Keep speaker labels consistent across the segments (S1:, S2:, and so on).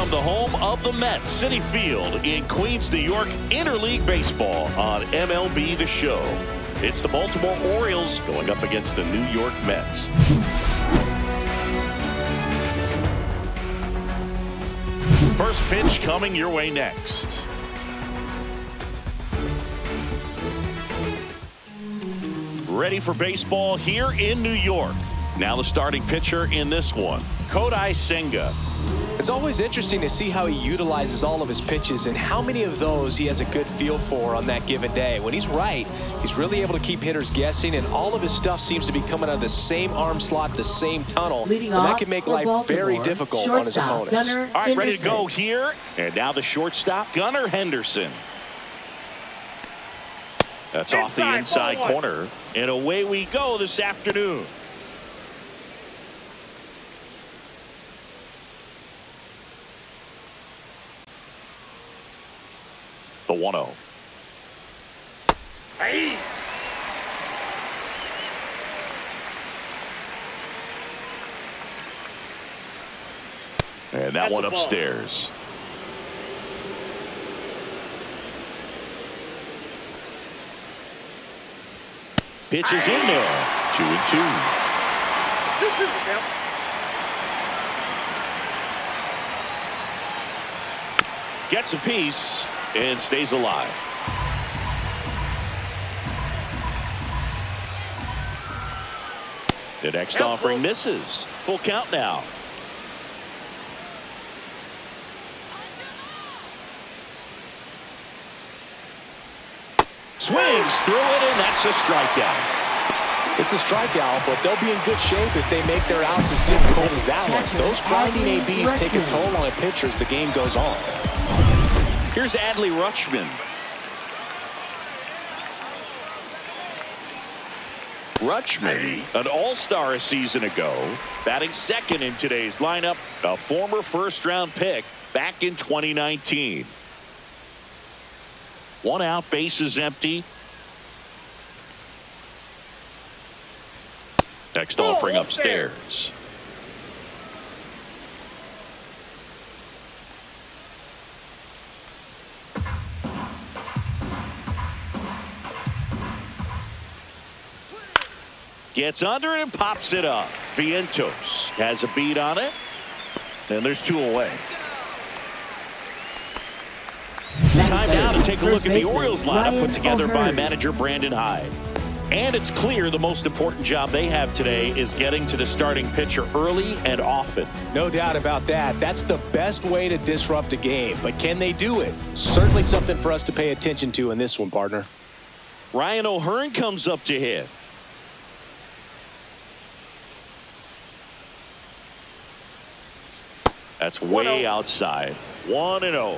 S1: from the home of the Mets, Citi Field in Queens, New York, interleague baseball on MLB The Show. It's the Baltimore Orioles going up against the New York Mets. First pitch coming your way next. Ready for baseball here in New York. Now the starting pitcher in this one, Kodai Senga.
S2: It's always interesting to see how he utilizes all of his pitches and how many of those he has a good feel for on that given day. When he's right, he's really able to keep hitters guessing, and all of his stuff seems to be coming out of the same arm slot, the same tunnel, and that can make life very difficult on his opponents.
S1: All right, ready to go here. And now the shortstop, Gunnar Henderson. That's off the inside corner. And away we go this afternoon. The 1-0. Hey. And that one upstairs. Pitch is in there. 2-2. Gets a piece and stays alive. The next offering misses. Full count now. Swings through it, and that's a strikeout.
S2: It's a strikeout, but they'll be in good shape if they make their outs as difficult as that one. Those grinding ABs take a toll on a pitcher as the game goes on.
S1: Here's Adley Rutschman. Rutschman, an all-star a season ago, batting second in today's lineup, a former first-round pick back in 2019. One out, bases empty. Next offering upstairs. Gets under it and pops it up. Vientos has a beat on it. And there's two away. Time now to take a look at the Orioles lineup put together by manager Brandon Hyde. And it's clear the most important job they have today is getting to the starting pitcher early and often.
S2: No doubt about that. That's the best way to disrupt a game. But can they do it? Certainly something for us to pay attention to in this one, partner.
S1: Ryan O'Hearn comes up to hit. That's way outside. 1-0.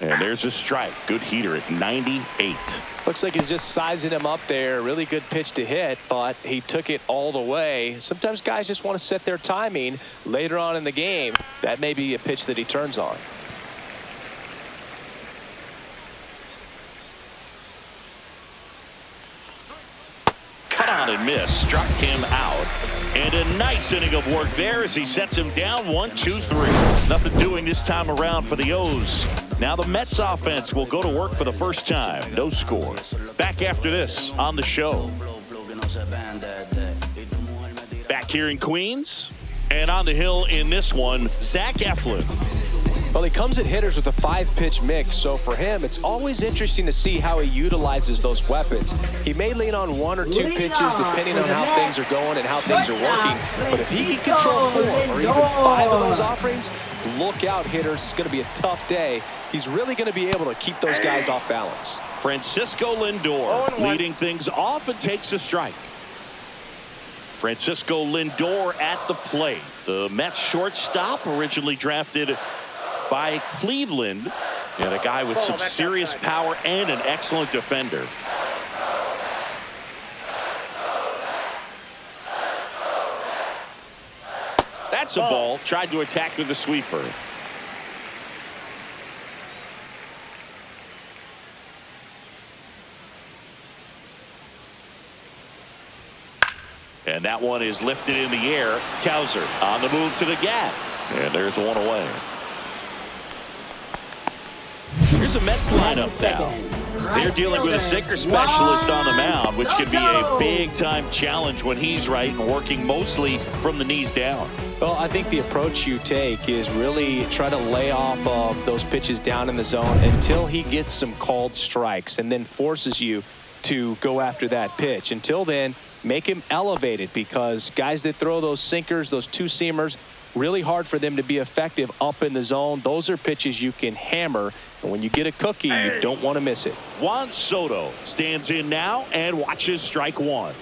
S1: And there's a strike. Good heater at 98.
S2: Looks like he's just sizing him up there. Really good pitch to hit, but he took it all the way. Sometimes guys just want to set their timing later on in the game. That may be a pitch that he turns on.
S1: Cut on and miss. Struck him out. And a nice inning of work there as he sets him down 1-2-3. Nothing doing this time around for the O's. Now the Mets offense will go to work for the first time. No score. Back after this on the show. Back here in Queens. And on the hill in this one, Zach Eflin.
S2: Well, he comes at hitters with a 5-pitch mix, so for him, it's always interesting to see how he utilizes those weapons. He may lean on 1 or 2 pitches depending on how things are going and how things are working, but if he can control 4 or even 5 of those offerings, look out, hitters. It's going to be a tough day. He's really going to be able to keep those guys off balance.
S1: Francisco Lindor leading things off and takes a strike. Francisco Lindor at the plate. The Mets shortstop, originally drafted by Cleveland, and a guy with some serious power and an excellent defender. That's a ball. Tried to attack with the sweeper. And that one is lifted in the air. Kowser on the move to the gap. And there's one away. Here's a Mets lineup now. They're dealing with a sinker specialist on the mound, which can be a big-time challenge when he's right and working mostly from the knees down.
S2: Well, I think the approach you take is really try to lay off of those pitches down in the zone until he gets some called strikes and then forces you to go after that pitch. Until then, make him elevated, because guys that throw those sinkers, those two-seamers, really hard for them to be effective up in the zone. Those are pitches you can hammer, and when you get a cookie, you don't want to miss it.
S1: Juan Soto stands in now and watches strike one.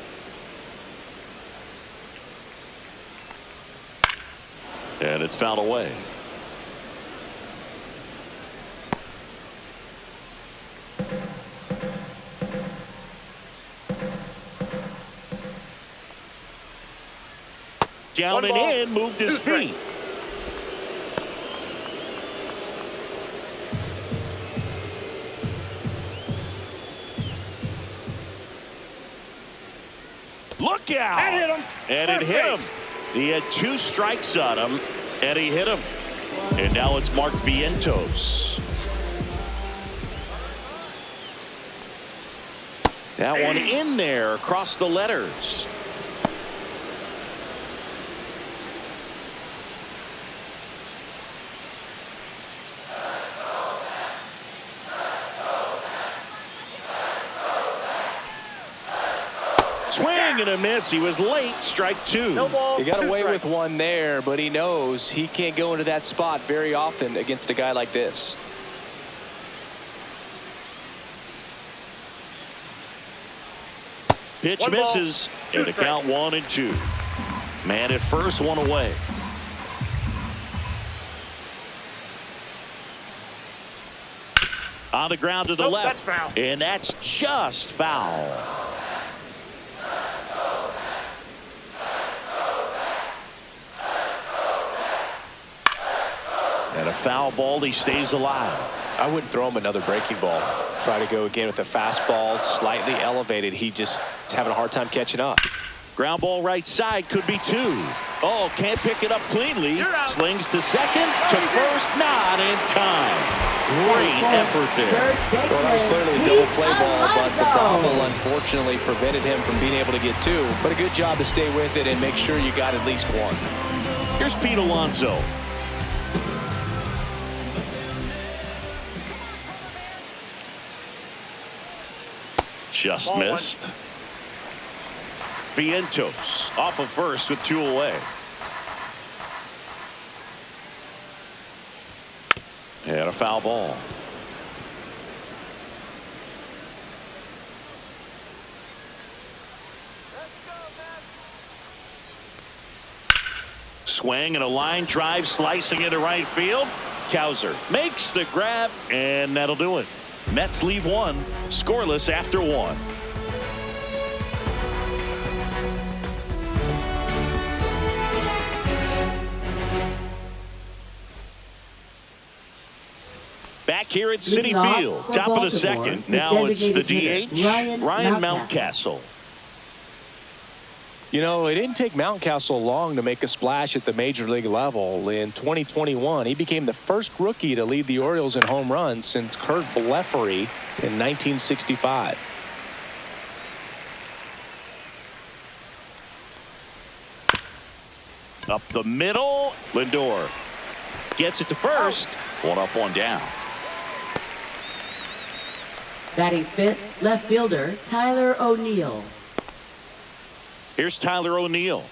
S1: And it's fouled away. Down and in, moved his feet. Look out!
S3: That hit him.
S1: And it hit him. He had 2 strikes on him, and he hit him. And now it's Mark Vientos. That one in there across the letters. Swing and a miss. He was late. Strike 2.
S3: No ball.
S2: He got
S3: 2
S2: away
S3: strikes.
S2: with one there, but he knows he can't go into that spot very often against a guy like this.
S1: Pitch
S3: One ball,
S1: misses.
S3: 2
S1: And the
S3: strikes.
S1: count 1 and 2. Man at first, one away. On the ground to the
S3: Nope,
S1: left.
S3: that's foul.
S1: And that's just foul. And a foul ball. He stays alive.
S2: I wouldn't throw him another breaking ball. Try to go again with the fastball, slightly elevated. He just is having a hard time catching up.
S1: Ground ball right side, could be 2. Oh, can't pick it up cleanly.
S3: You're out.
S1: Slings to second, to first, not in time. Great effort there.
S2: Well, that was clearly a double play ball, but the bobble unfortunately prevented him from being able to get 2. But a good job to stay with it and make sure you got at least 1.
S1: Here's Pete Alonso. Just
S3: Ball 1.
S1: missed. Vientos off of first with 2 away. And a foul ball. Swing and a line drive slicing into right field. Kowser makes the grab, and that'll do it. Mets leave 1 scoreless after 1. Back here at Citi
S4: Leading off
S1: Field,
S4: for
S1: top of the
S4: Baltimore,
S1: second.
S4: the
S1: Now it's the
S4: designated
S1: DH,
S4: hitter,
S1: Ryan
S4: Mountcastle.
S1: Mountcastle.
S2: You know, it didn't take Mountcastle long to make a splash at the major league level. In 2021, he became the first rookie to lead the Orioles in home runs since Kurt Blefary in 1965.
S1: Up the middle, Lindor gets it to first. 1 up, 1 down.
S4: Batting 5th, left fielder Tyler O'Neill.
S1: Here's Tyler O'Neill.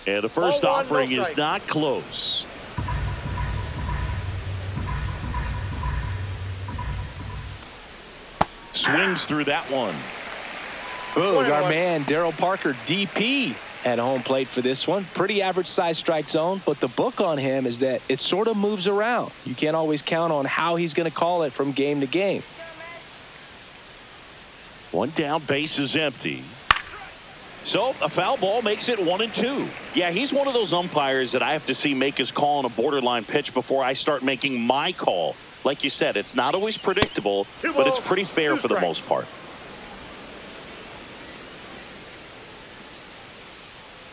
S1: And the first
S3: Ball 1,
S1: offering
S3: no
S1: is
S3: strike.
S1: not close. Swings through that one.
S2: Boog, our man Darryl Parker, DP, at home plate for this one. Pretty average size strike zone, but the book on him is that it sort of moves around. You can't always count on how he's going to call it from game to game.
S1: 1 down, base is empty. So a foul ball makes it 1 and 2. Yeah, he's one of those umpires that I have to see make his call on a borderline pitch before I start making my call. Like you said, it's not always predictable, but it's pretty fair for the most part.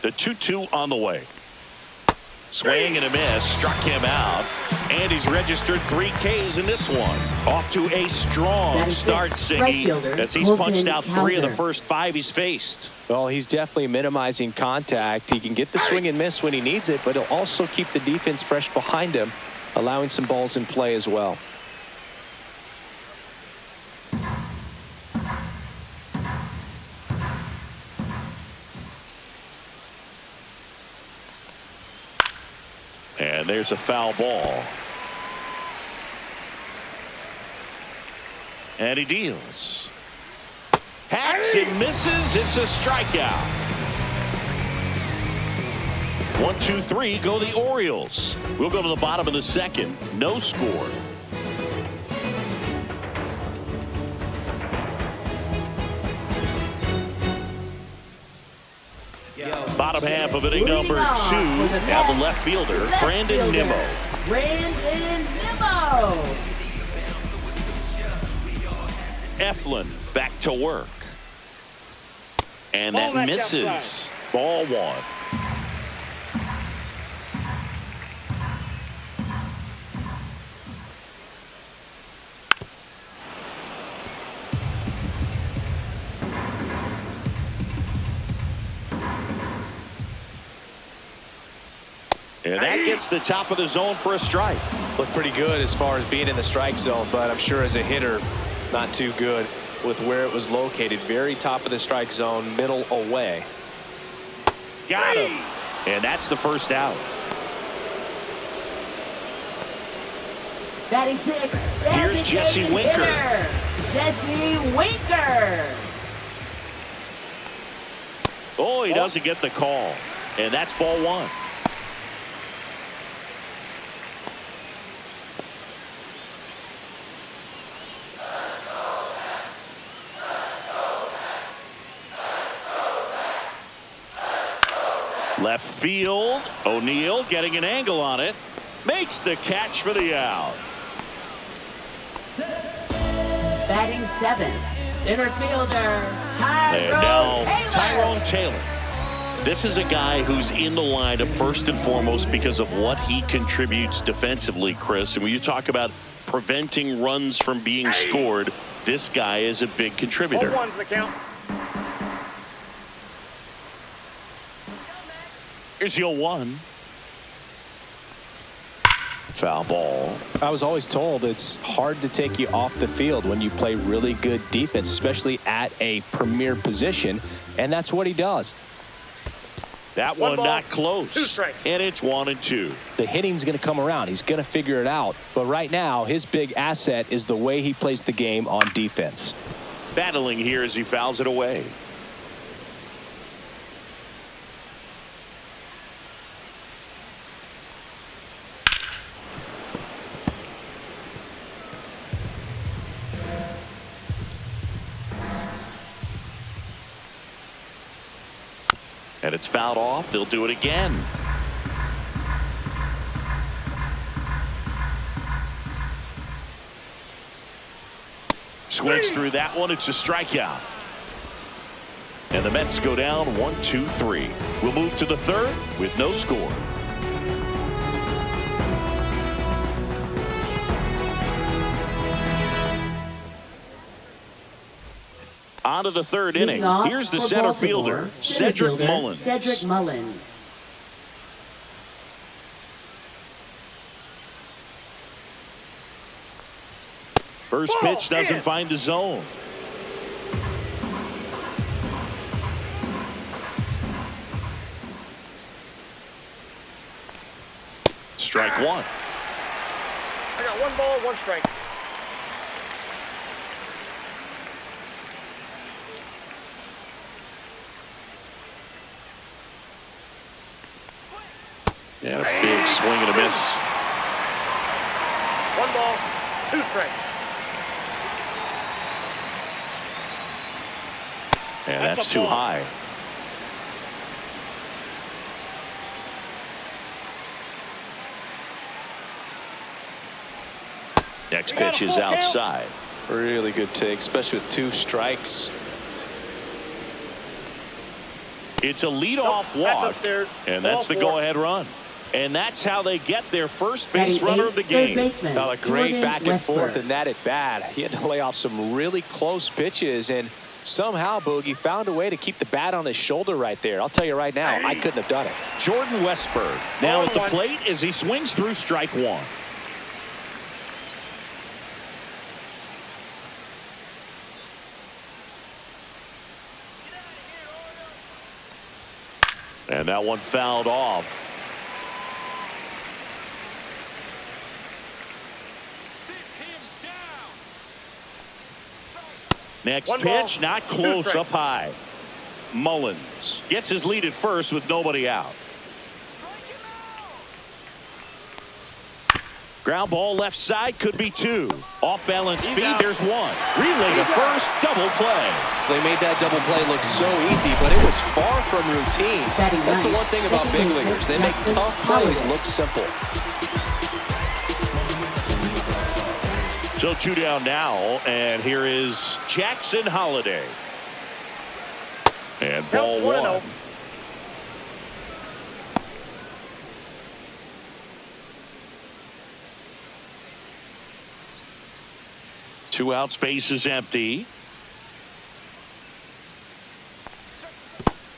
S1: The 2-2 on the way. Swing and a miss, struck him out, and he's registered 3 Ks in this one. Off to a strong start, Siggy, as he's punched out 3 of the first 5 he's faced.
S2: Well, he's definitely minimizing contact. He can get the swing and miss when he needs it, but he'll also keep the defense fresh behind him, allowing some balls in play as well.
S1: And there's a foul ball. And he deals. Hacks and misses. It's a strikeout. 1, 2, 3 go the Orioles. We'll go to the bottom of the second. No score. Bottom half of inning number 2. Now the left fielder, Brandon Nimmo. Eflin back to work. And that misses. Ball 1. And that gets the top of the zone for a strike.
S2: Looked pretty good as far as being in the strike zone, but I'm sure as a hitter, not too good with where it was located. Very top of the strike zone, middle away.
S1: Got him. And that's the first out.
S4: Batting 6.
S1: Here's Jesse Winker.
S4: Jesse Winker.
S1: Oh, he doesn't get the call. And that's ball 1. Left field, O'Neill getting an angle on it, makes the catch for the out.
S4: Batting 7, center fielder,
S1: Tyrone Taylor. This is a guy who's in the lineup first and foremost because of what he contributes defensively, Chris. And when you talk about preventing runs from being scored, this guy is a big contributor.
S3: 0-1's the count.
S1: Here's the 0-1. Foul ball.
S2: I was always told it's hard to take you off the field when you play really good defense, especially at a premier position, and that's what he does.
S1: That one
S3: ball,
S1: not
S3: 2
S1: close.
S3: strikes.
S1: And it's 1-2.
S2: The hitting's going to come around. He's going to figure it out. But right now, his big asset is the way he plays the game on defense.
S1: Battling here as he fouls it away. And it's fouled off. They'll do it again. Swings through that one. It's a strikeout. And the Mets go down 1-2-3. We'll move to the third with no score. On to the third inning. Here's the center fielder, Cedric Mullins. First pitch doesn't find the zone. Strike 1.
S3: I got 1 ball, 1 strike.
S1: And a big swing and a miss.
S3: 1 ball, 2 strikes.
S1: And that's too high. Next pitch is outside.
S2: Really good take, especially with 2 strikes.
S1: It's a leadoff walk, and that's the go-ahead run. And that's how they get their first base runner of the game.
S2: Now a great back and forth in that at bat. He had to lay off some really close pitches, and somehow Boogie found a way to keep the bat on his shoulder right there. I'll tell you right now, I couldn't have done it.
S1: Jordan Westburg now at the plate as he swings through strike 1. And that one fouled off. Next pitch, not close, up high. Mullins gets his lead at first with nobody out. Ground ball left side, could be 2. Off balance feed, there's 1. Relay to first, double play.
S2: They made that double play look so easy, but it was far from routine. That's the one thing about big leaguers. They make tough plays look simple.
S1: So 2 down now, and here is Jackson Holiday. And ball 1. Two out, space is empty.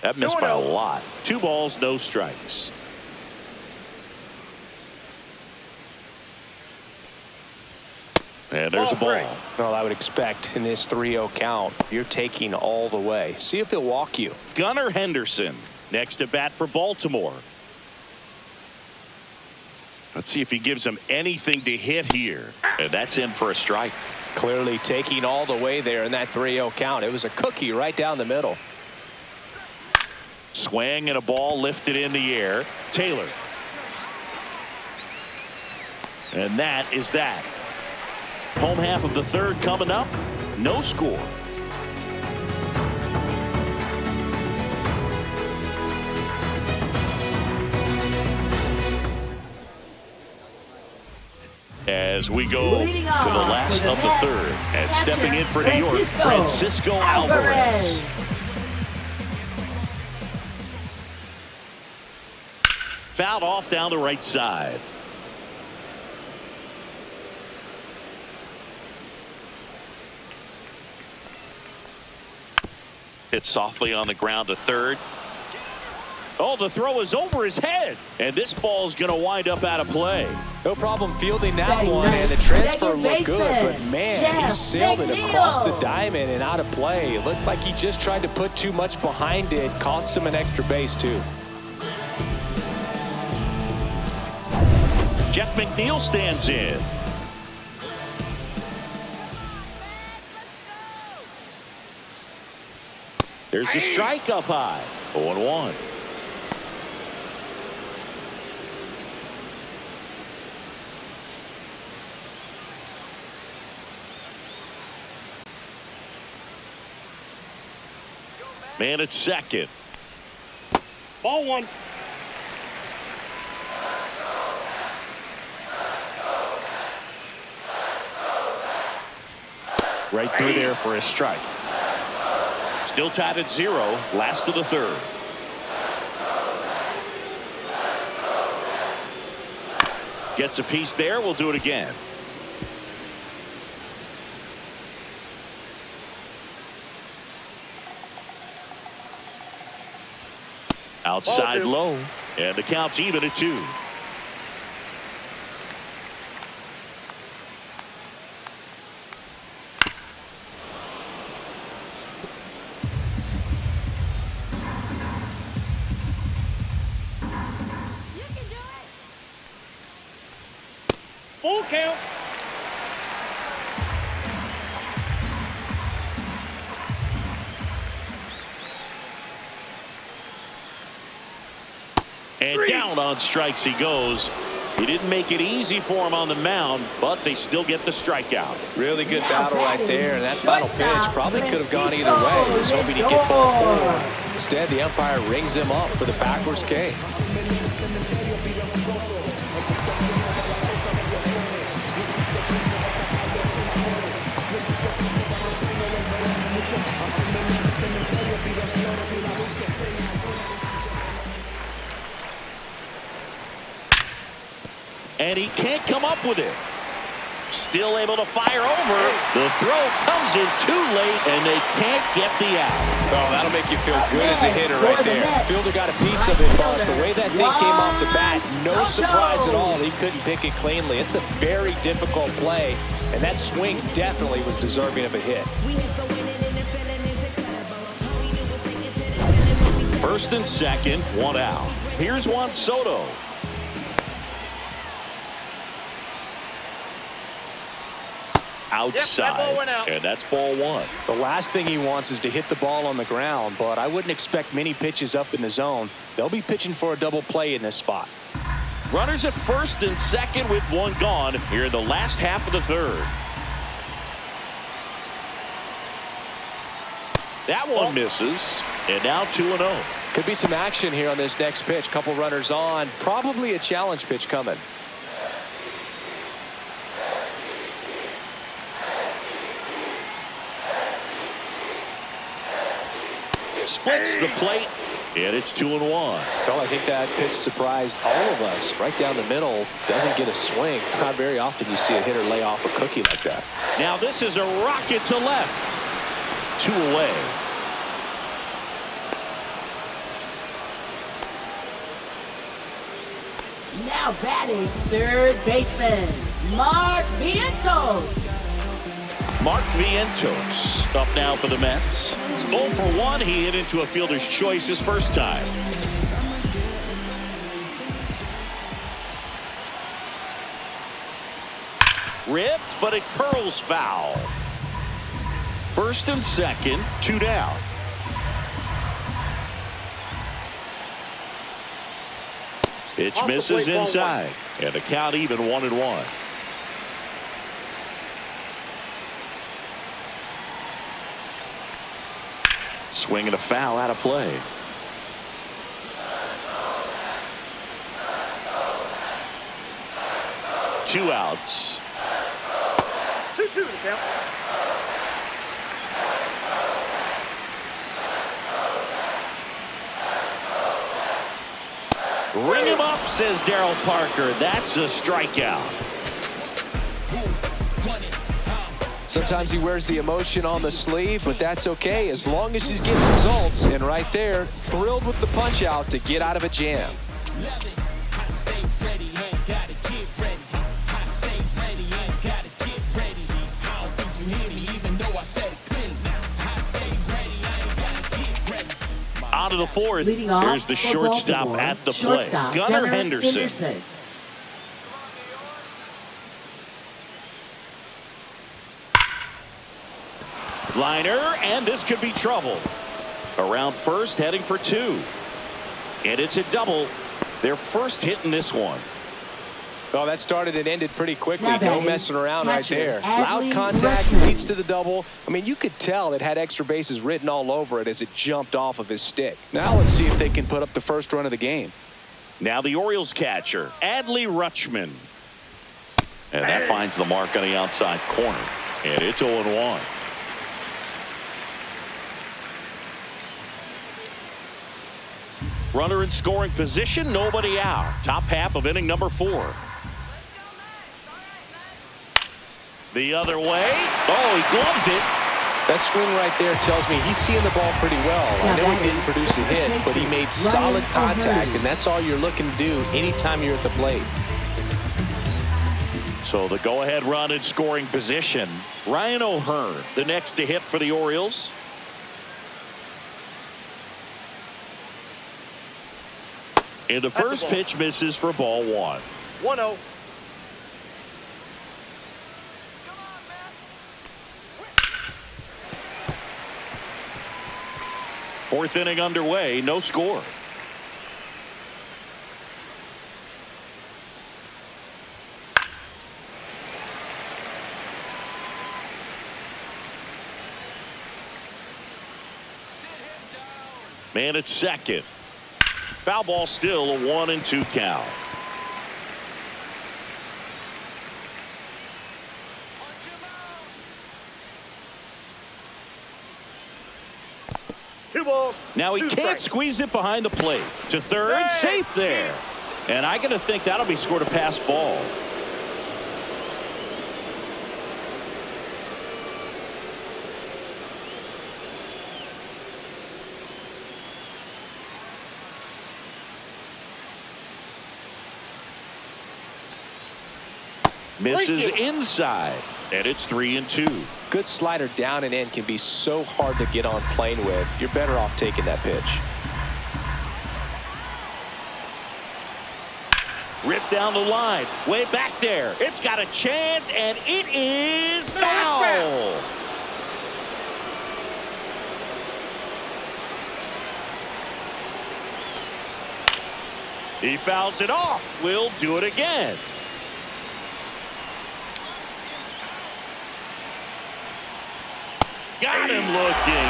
S1: That missed by a lot. 2 balls, no strikes. And there's a ball.
S2: Well, I would expect in this 3-0 count, you're taking all the way. See if he'll walk you.
S1: Gunnar Henderson next to bat for Baltimore. Let's see if he gives him anything to hit here. And that's in for a strike.
S2: Clearly taking all the way there in that 3-0 count. It was a cookie right down the middle.
S1: Swing and a ball lifted in the air. Taylor. And that is that. Home half of the 3rd coming up. No score. As we go to the last of the 3rd, and stepping in for New York, Francisco Alvarez. Fouled off down the right side. Hit softly on the ground to 3rd. Oh, the throw is over his head, and this ball is going to wind up out of play.
S2: No problem fielding that one, and the transfer looked good, but man, he sailed it across the diamond and out of play. It looked like he just tried to put too much behind it, cost him an extra base too.
S1: Jeff McNeil stands in. There's the strike up high. 0-1. Man at second.
S3: Ball 1.
S1: Right through there for a strike. Still tied at 0. Last of the 3rd. Gets a piece there. We'll do it again. Outside low. And the count's even at 2.
S3: Full count.
S1: And down on strikes he goes. He didn't make it easy for him on the mound, but they still get the strikeout.
S2: Really good battle right there, and that final pitch probably could have gone either way. He was hoping he'd get ball 4. Instead, the umpire rings him up for the backwards K.
S1: And he can't come up with it. Still able to fire over. The throw comes in too late, and they can't get the out.
S2: Oh, that'll make you feel good as a hitter right there. Fielder got a piece of it, but the way that thing came off the bat, no surprise at all. He couldn't pick it cleanly. It's a very difficult play, and that swing definitely was deserving of a hit.
S1: First and second, one out. Here's Juan Soto. Outside, and that's ball one.
S2: The last thing he wants is to hit the ball on the ground, but I wouldn't expect many pitches up in the zone. They'll be pitching for a double play in this spot.
S1: Runners at first and second with one gone here in the last half of the third. That one misses, and now 2-0.
S2: Could be some action here on this next pitch. Couple runners on, probably a challenge pitch coming.
S1: Splits the plate, and it's 2-1.
S2: Well, I think that pitch surprised all of us. Right down the middle, doesn't get a swing. Not very often you see a hitter lay off a cookie like that.
S1: Now this is a rocket to left. 2 away.
S4: Now batting third baseman, Mark Vientos.
S1: Mark Vientos up now for the Mets. 0 for 1. He hit into a fielder's choice his first time. Ripped, but it curls foul. First and second, 2 down. Pitch misses inside, and the count even 1-1. Swing and a foul out of play. Two outs.
S3: 2-2 to count.
S1: Ring him up, says Darryl Parker. That's a strikeout.
S2: Sometimes he wears the emotion on the sleeve, but that's okay as long as he's getting results. And right there, thrilled with the punch out to get out of a jam.
S1: Out of the fourth, here's the shortstop at the plate, Gunnar Henderson. Liner, and this could be trouble. Around first, heading for 2. And it's a double. Their first hit in this one.
S2: Well, that started and ended pretty quickly.
S4: Now
S2: No messing around right there. Loud
S4: Adley
S2: contact
S4: Rutschman.
S2: leads to the double. I mean, you could tell it had extra bases written all over it as it jumped off of his stick. Now let's see if they can put up the first run of the game.
S1: Now the Orioles catcher, Adley Rutschman. And that finds the mark on the outside corner. And it's 0-1. Runner in scoring position, nobody out. Top half of inning number 4. The other way. Oh, he gloves it.
S2: That swing right there tells me he's seeing the ball pretty well. I know he didn't produce a hit, but he made solid contact, and that's all you're looking to do anytime you're at the plate.
S1: So the go-ahead run in scoring position. Ryan O'Hearn, the next to hit for the Orioles. And the first pitch misses for ball 1.
S3: 1-0.
S1: Fourth inning underway, no score. Man at second. Foul ball, still a 1-2 count.
S3: 2 balls.
S1: Now he
S3: 2
S1: can't
S3: strikes.
S1: squeeze it behind the plate. To third, safe there. And I gotta think that'll be scored a pass ball. Misses inside, and it's 3-2.
S2: Good slider down and in can be so hard to get on plane with. You're better off taking that pitch.
S1: Ripped down the line, way back there. It's got a chance, and it is foul. He fouls it off. We'll do it again. Got him looking.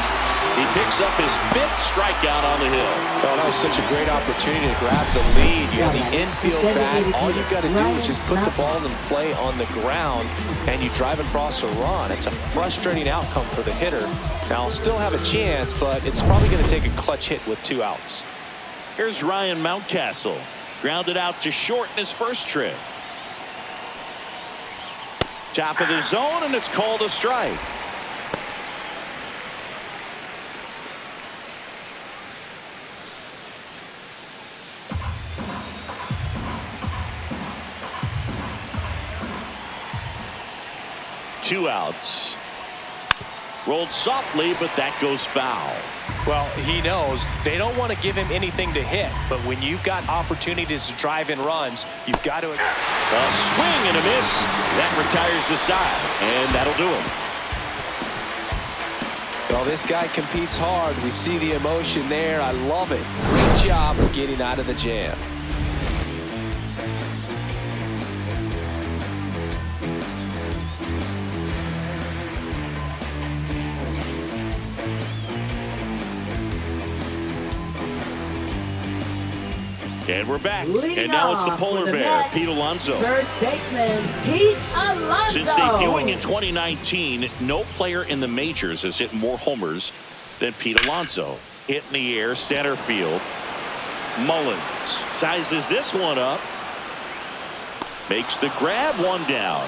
S1: He picks up his 5th strikeout on the hill.
S2: Oh, that was such a great opportunity to grab the lead. You have the infield bat. All you've got to do is just put the ball in play on the ground, and you drive across a run. It's a frustrating outcome for the hitter. Now, still have a chance, but it's probably going to take a clutch hit with 2 outs.
S1: Here's Ryan Mountcastle. Grounded out to short in his first trip. Top of the zone, and it's called a strike. Two outs. Rolled softly, but that goes foul.
S2: Well, he knows they don't want to give him anything to hit, but when you've got opportunities to drive in runs, you've got to.
S1: A swing and a miss. That retires the side, and that'll do it.
S2: Well, this guy competes hard. We see the emotion there. I love it. Great job of getting out of the jam.
S1: And we're back. And now it's the polar bear, Pete Alonso.
S4: First baseman, Pete Alonso.
S1: Since debuting in 2019, no player in the majors has hit more homers than Pete Alonso. Hit in the air, center field. Mullins sizes this one up. Makes the grab, one down.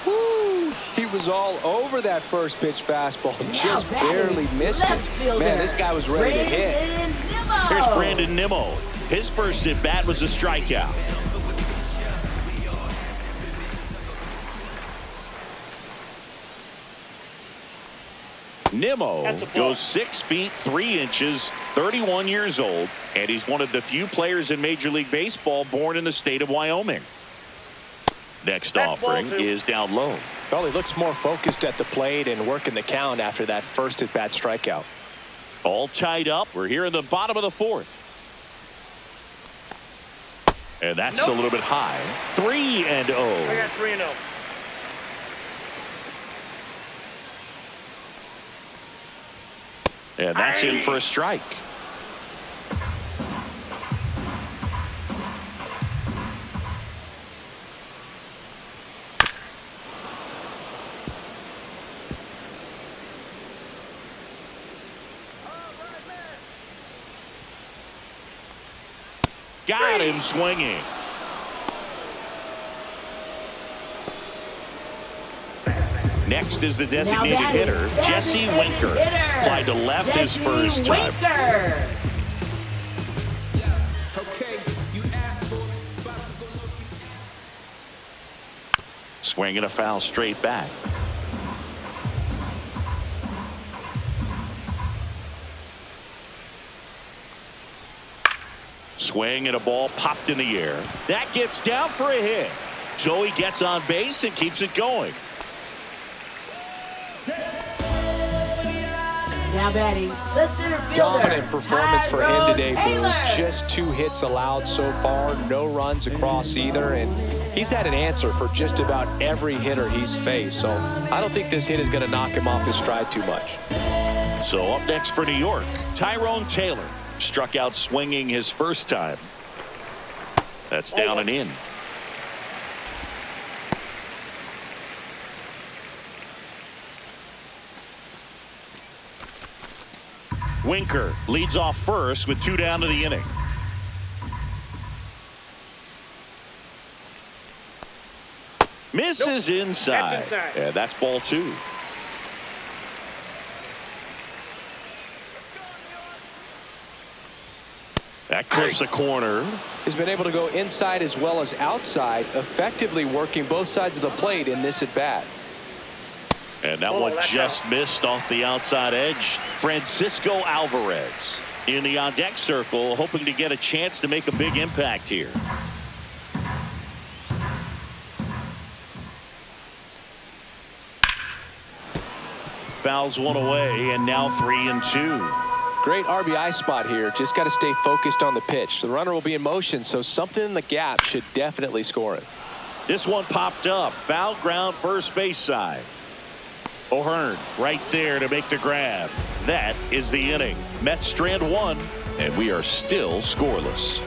S2: Woo! He was all over that first pitch fastball. Just barely missed it. Man, this guy was ready to hit.
S1: Here's Brandon Nimmo. His first at bat was a strikeout. Nimmo goes 6 feet 3 inches, 31 years old, and he's one of the few players in Major League Baseball born in the state of Wyoming. Next offering is down low.
S2: Well, he looks more focused at the plate and working the count after that first at bat strikeout.
S1: All tied up. We're here in the bottom of the 4th. And that's a little bit high. 3-0.
S3: I got 3-0.
S1: And that's in for a strike. Got him swinging. Next is the designated hitter, Jesse Winker. Fly to left his first time. Swinging a foul straight back. Swing and a ball popped in the air. That gets down for a hit. So he gets on base and keeps it going.
S4: Now batting, the center fielder.
S2: Dominant performance for him today, Boo. Just 2 hits allowed so far, no runs across either, and he's had an answer for just about every hitter he's faced. So I don't think this hit is going to knock him off his stride too much.
S1: So up next for New York, Tyrone Taylor. Struck out swinging his first time. That's down and in. Winker leads off first with 2 down to the inning. Misses inside.
S3: That's inside.
S1: Yeah, that's ball 2. That clips the corner.
S2: He's been able to go inside as well as outside, effectively working both sides of the plate in this at bat.
S1: And that one just missed off the outside edge. Francisco Alvarez in the on-deck circle, hoping to get a chance to make a big impact here. Fouls one away, and now 3-2.
S2: Great RBI spot here. Just got to stay focused on the pitch. The runner will be in motion, so something in the gap should definitely score it.
S1: This one popped up. Foul ground, first base side. O'Hearn right there to make the grab. That is the inning. Mets strand 1, and we are still scoreless.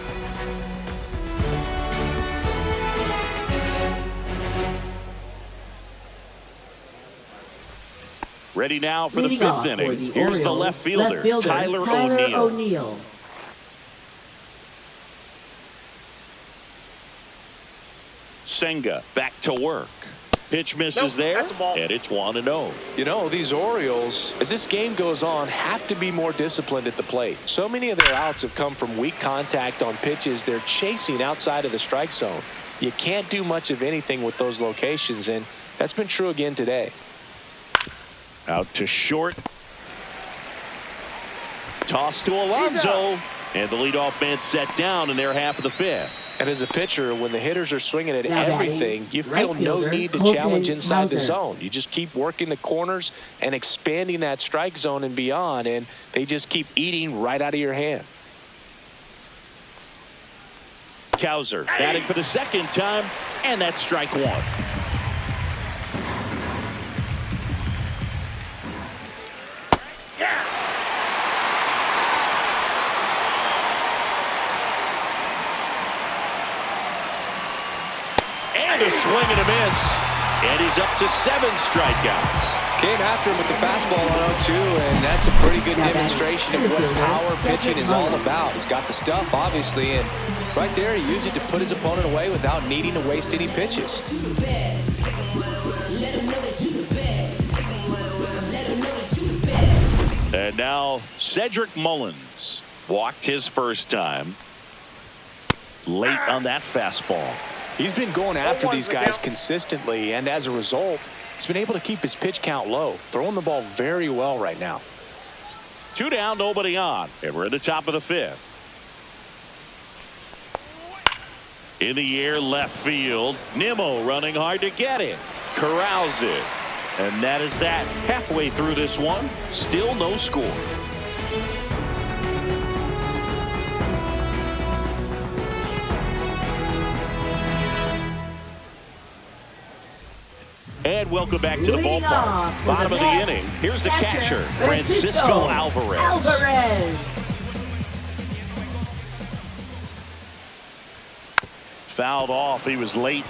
S1: Ready now for the 5th inning. Here's the left fielder, Tyler O'Neill. Senga back to work. Pitch misses there, and it's 1-0.
S2: You know, these Orioles, as this game goes on, have to be more disciplined at the plate. So many of their outs have come from weak contact on pitches they're chasing outside of the strike zone. You can't do much of anything with those locations, and that's been true again today.
S1: Out to short. Toss to Alonso. And the leadoff man set down in their half of the 5th.
S2: And as a pitcher, when the hitters are swinging at everything, you feel no need to challenge inside the zone. You just keep working the corners and expanding that strike zone and beyond, and they just keep eating right out of your hand.
S1: Cowser batting for the 2nd time, and that's strike 1. And a swing and a miss. And he's up to 7 strikeouts.
S2: Came after him with the fastball on 0-2, and that's a pretty good demonstration of what power pitching is all about. He's got the stuff, obviously, and right there he used it to put his opponent away without needing to waste any pitches.
S1: And now Cedric Mullins walked his first time. Late on that fastball.
S2: He's been going after these guys consistently, and as a result, he's been able to keep his pitch count low, throwing the ball very well right now.
S1: 2 down, nobody on, and we're at the top of the 5th. In the air, left field. Nimmo running hard to get it. Corrals it. And that is that. Halfway through this one, still no score. And welcome back to the ballpark. Bottom of the inning. Here's the catcher, Francisco Alvarez. Fouled off. He was late.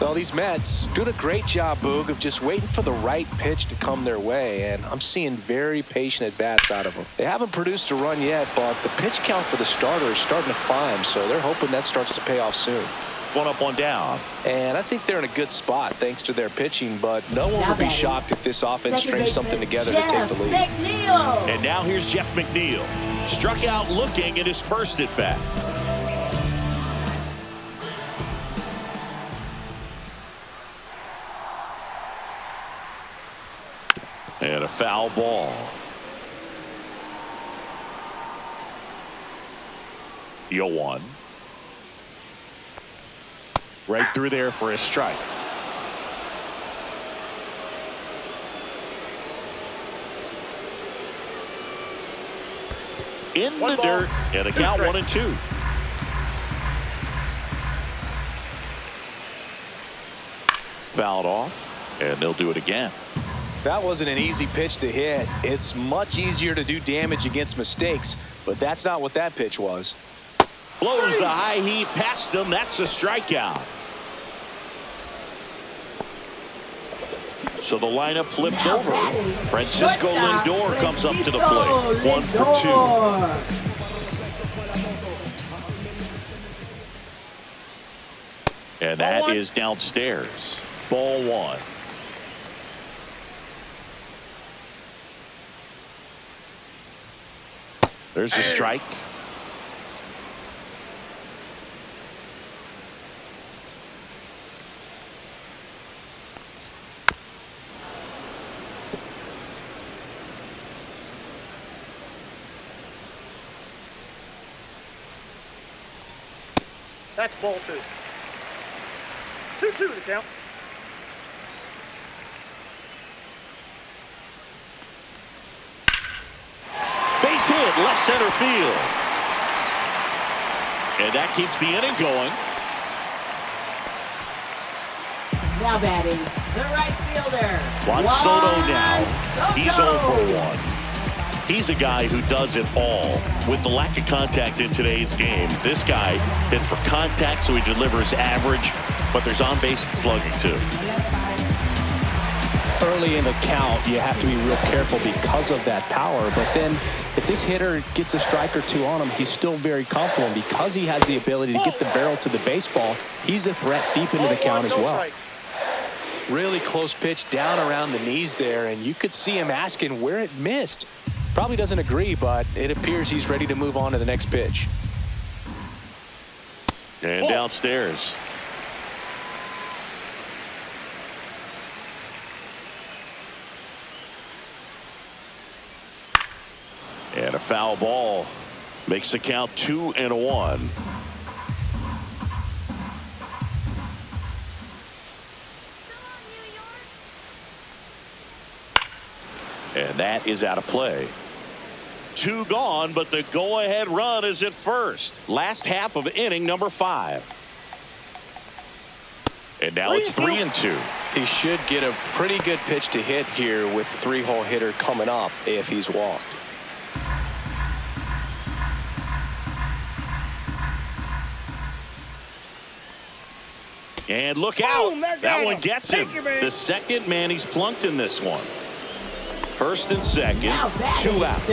S2: Well, these Mets doing a great job, Boog, of just waiting for the right pitch to come their way, and I'm seeing very patient at-bats out of them. They haven't produced a run yet, but the pitch count for the starter is starting to climb, so they're hoping that starts to pay off soon.
S1: 1 up, 1 down.
S2: And I think they're in a good spot thanks to their pitching, but no one would be shocked if this offense strings something together to take the lead.
S1: And now here's Jeff McNeil. Struck out looking at his first at-bat. And a foul ball. Yoan. Right through there for a strike. In the dirt, and a count 1-2. Fouled off, and they'll do it again.
S2: That wasn't an easy pitch to hit. It's much easier to do damage against mistakes, but that's not what that pitch was.
S1: Blows the high heat past him. That's a strikeout. So the lineup flips over. Francisco Lindor comes up to the plate. 1 for 2. And that is downstairs. Ball 1. There's a strike.
S3: That's ball 2. 2-2 to count.
S1: Base hit, left center field. And that keeps the inning going.
S4: Now batting, the right fielder.
S1: Juan Soto now. He's 0 for 1. He's a guy who does it all. With the lack of contact in today's game, this guy hits for contact, so he delivers average, but there's on-base slugging too.
S2: Early in the count, you have to be real careful because of that power. But then if this hitter gets a strike or two on him, he's still very comfortable. And because he has the ability to get the barrel to the baseball, he's a threat deep into the count as well. Really close pitch down around the knees there, and you could see him asking where it missed. Probably doesn't agree, but it appears he's ready to move on to the next pitch.
S1: And downstairs. And a foul ball makes the count 2-1. And that is out of play. 2 gone, but the go-ahead run is at first. Last half of inning number 5. And now it's 3-2.
S2: He should get a pretty good pitch to hit here with the 3-hole hitter coming up if he's walked.
S1: And look out. That one gets him. The second man he's plunked in this one. First and second, 2 outs.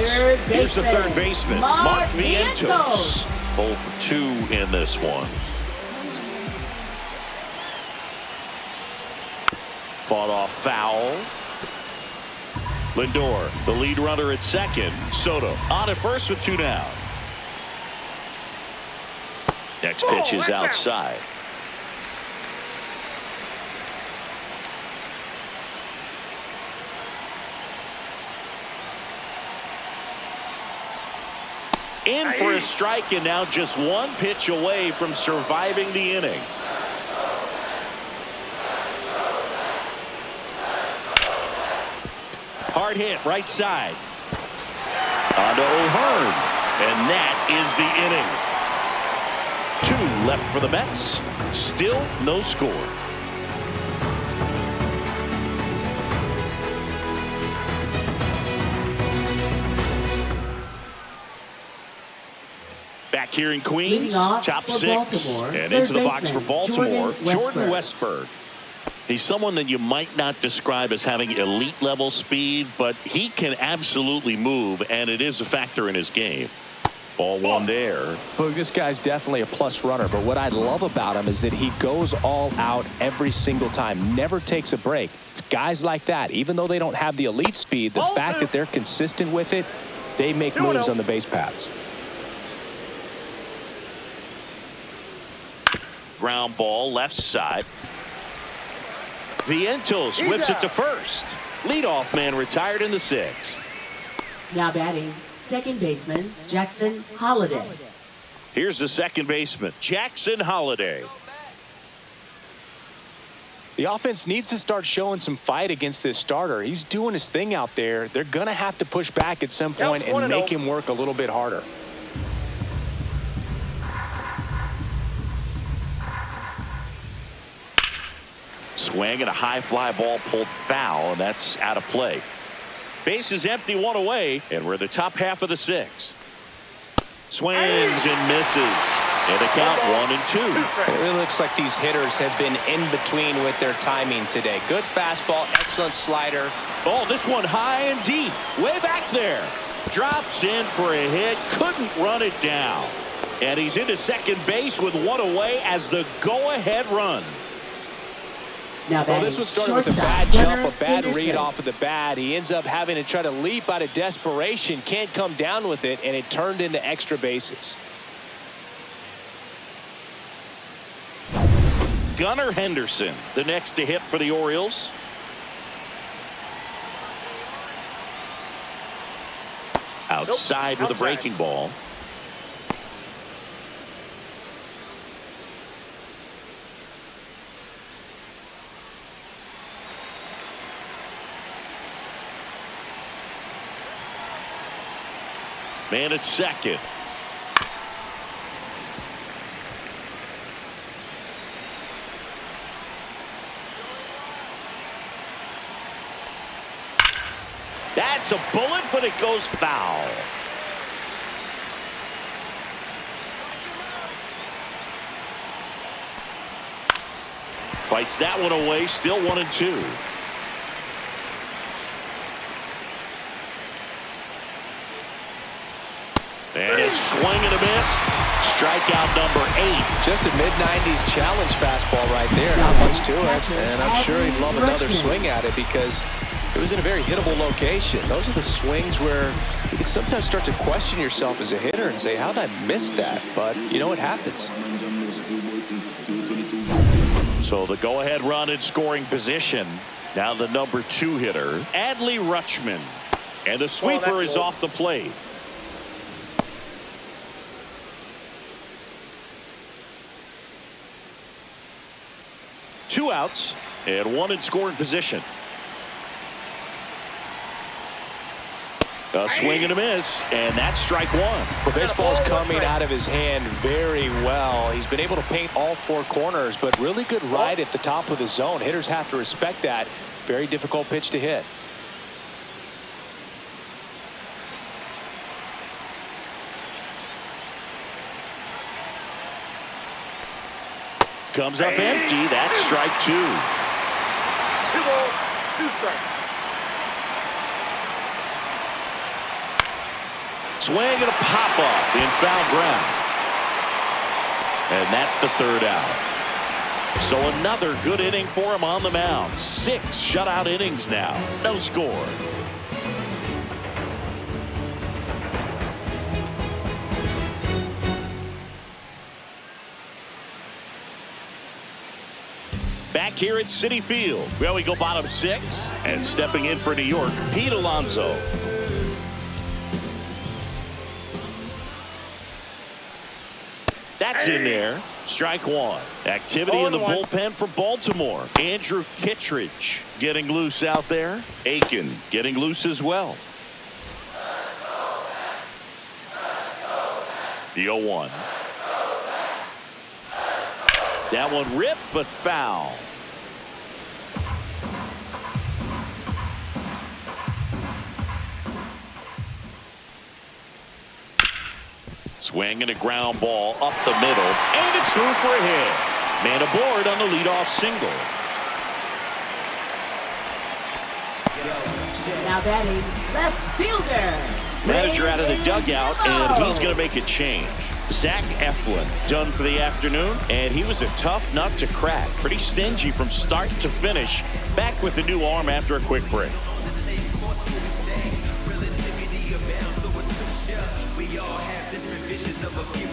S1: Here's the third baseman, Mark Vientos. 0 for 2 in this one. Fought off foul. Lindor, the lead runner at second. Soto on at first with 2 down. Next pitch is outside. In for a strike, and now just 1 pitch away from surviving the inning. Hard hit, right side. On to O'Hearn, and that is the inning. 2 left for the Mets. Still no score. Back here in Queens, top 6, and into the box for Baltimore, Jordan Westburg. He's someone that you might not describe as having elite level speed, but he can absolutely move, and it is a factor in his game. Ball 1 there.
S2: Look, this guy's definitely a plus runner, but what I love about him is that he goes all out every single time, never takes a break. It's guys like that, even though they don't have the elite speed, the fact that they're consistent with it, they make moves on the base paths.
S1: Ground ball, left side. Vientos whips it to first. Leadoff man retired in the 6th.
S4: Now batting, second baseman, Jackson Holliday.
S1: Here's the second baseman, Jackson Holliday.
S2: The offense needs to start showing some fight against this starter. He's doing his thing out there. They're going to have to push back at some point and make him work a little bit harder.
S1: Swing and a high fly ball pulled foul, and that's out of play. Base is empty, 1 away, and we're in the top half of the 6th. Swings and misses. And the count 1-2.
S2: It really looks like these hitters have been in between with their timing today. Good fastball, excellent slider.
S1: Oh, this one high and deep. Way back there. Drops in for a hit. Couldn't run it down. And he's into second base with one away as the go-ahead run.
S2: Well, this one started with a bad jump, a bad read off of the bat. He ends up having to try to leap out of desperation. Can't come down with it, and it turned into extra bases.
S1: Gunnar Henderson, the next to hit for the Orioles. Outside with a breaking ball. Man at second. That's a bullet, but it goes foul. Fights that one away, still 1-2. And a swing and a miss. Strikeout number 8.
S2: Just a mid-90s challenge fastball right there. Not much to it. And I'm sure he'd love another swing at it because it was in a very hittable location. Those are the swings where you can sometimes start to question yourself as a hitter and say, how did I miss that? But, you know, it happens.
S1: So the go-ahead run in scoring position. Now the number 2 hitter, Adley Rutschman. And the sweeper is off the plate. Two outs and one in scoring position. A swing and a miss, and that's strike 1.
S2: Well, baseball's coming out of his hand very well. He's been able to paint all 4 corners, but really good ride at the top of the zone. Hitters have to respect that. Very difficult pitch to hit.
S1: Comes up empty. That's strike 2.
S3: 2 balls, 2 strikes.
S1: Swing and a pop up in foul ground. And that's the 3rd out. So another good inning for him on the mound. 6 shutout innings now. No score. Back here at Citi Field. Well, we go bottom 6. And stepping in for New York, Pete Alonso. That's in there. Strike 1. Activity in the bullpen for Baltimore. Andrew Kittredge getting loose out there. Aiken getting loose as well. The 0-1. That one ripped, but foul. Swing and a ground ball up the middle, and it's through for a hit. Man aboard on the leadoff single.
S4: Now batting left fielder.
S1: Manager out of the dugout, and he's going to make a change. Zach Eflin done for the afternoon, and he was a tough nut to crack. Pretty stingy from start to finish. Back with the new arm after a quick break.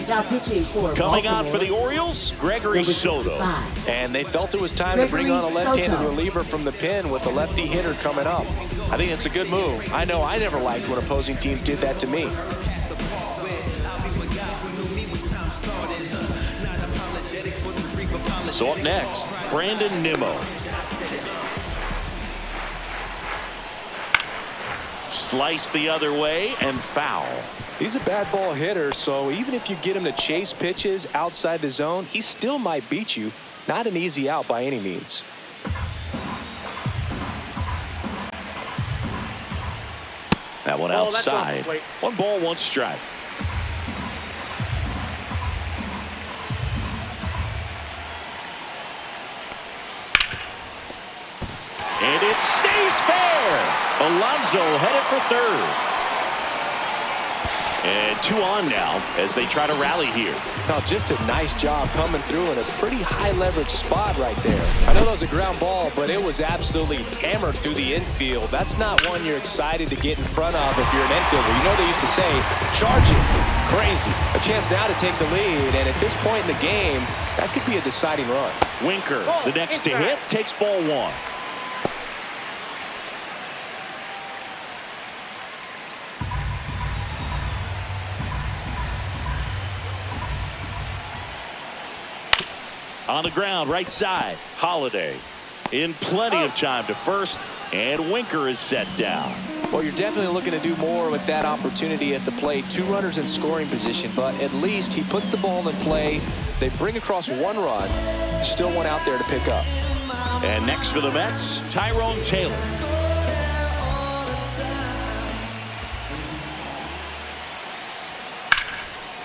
S4: Now pitching for
S1: Coming on
S4: Baltimore,
S1: for the Orioles, Gregory Soto.
S2: And they felt it was time to bring on a left-handed
S4: Soto.
S2: reliever from the pen with a lefty hitter coming up. I think it's a good move. I know I never liked when opposing teams did that to me.
S1: So up next, Brandon Nimmo. Slice the other way and foul.
S2: He's a bad ball hitter, so even if you get him to chase pitches outside the zone, he still might beat you. Not an easy out by any means.
S1: That one outside. 1 ball, 1 strike. And it stays fair. Alonso headed for third. And 2 on now as they try to rally here.
S2: Now, just a nice job coming through in a pretty high leverage spot right there. I know that was a ground ball, but it was absolutely hammered through the infield. That's not one you're excited to get in front of if you're an infielder. You know they used to say, charge it. Crazy. A chance now to take the lead, and at this point in the game, that could be a deciding run.
S1: Winker, the next to hit, takes ball 1. On the ground, right side, Holiday in plenty of time to first, and Winker is set down.
S2: Well, you're definitely looking to do more with that opportunity at the plate. 2 runners in scoring position, but at least he puts the ball in play. They bring across 1 run. Still one out there to pick up.
S1: And next for the Mets, Tyrone Taylor.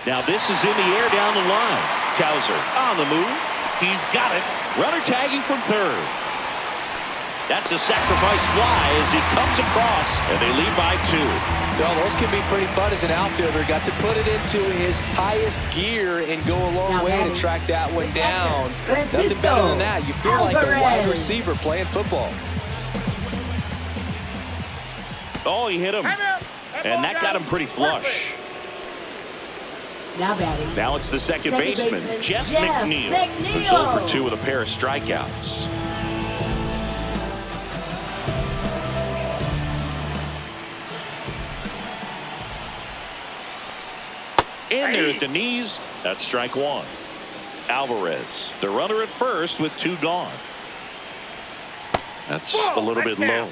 S1: Now this is in the air down the line. Cowser on the move. He's got it. Runner tagging from third. That's a sacrifice fly as he comes across, and they lead by 2.
S2: Well, those can be pretty fun as an outfielder. Got to put it into his highest gear and go a long way to track that one down. Nothing better than that. You feel like a wide receiver playing football.
S1: Oh, he hit him. And that got him pretty flush.
S4: Now batting.
S1: Now it's the second baseman, Jeff McNeil, who's 0 for 2 with a pair of strikeouts. In there at the knees. That's strike 1. Alvarez, the runner at first with 2 gone. That's a little bit low.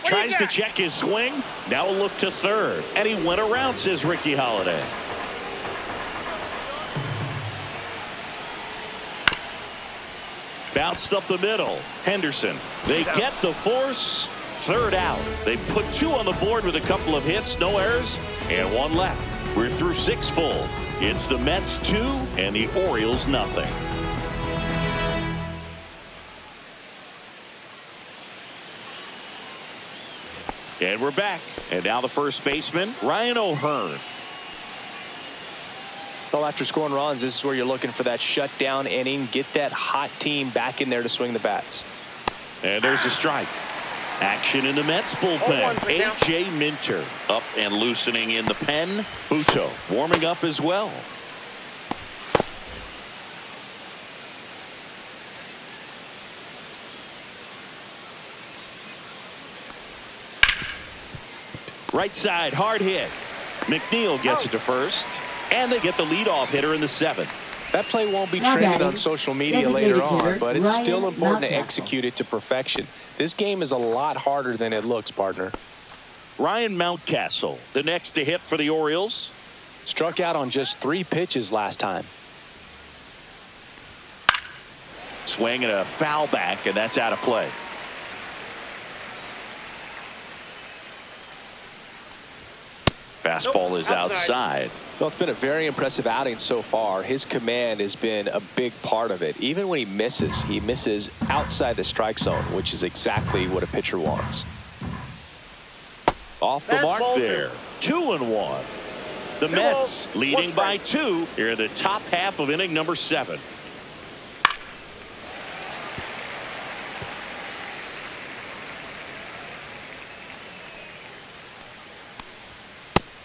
S1: Tries to check his swing. Now a look to third. And he went around, says Ricky Holiday. Bounced up the middle. Henderson. They get the force. Third out. They put 2 on the board with a couple of hits, no errors, and 1 left. We're through 6 full. It's the Mets 2 and the Orioles nothing. And we're back. And now the first baseman, Ryan O'Hearn.
S2: Well, after scoring runs, this is where you're looking for that shutdown inning. Get that hot team back in there to swing the bats.
S1: And there's a strike. Action in the Mets bullpen. A.J. Minter up and loosening in the pen. Buto warming up as well. Right side, hard hit. McNeil gets it to first. And they get the leadoff hitter in the 7th.
S2: That play won't be trending on social media later on, but it's still important to execute it to perfection. This game is a lot harder than it looks, partner.
S1: Ryan Mountcastle, the next to hit for the Orioles.
S2: Struck out on just 3 pitches last time.
S1: Swing and a foul back, and that's out of play. Fastball is outside.
S2: Well, it's been a very impressive outing so far. His command has been a big part of it. Even when he misses outside the strike zone, which is exactly what a pitcher wants.
S1: Off the mark there. 2-1. The Mets leading by 2 here in the top half of inning number 7.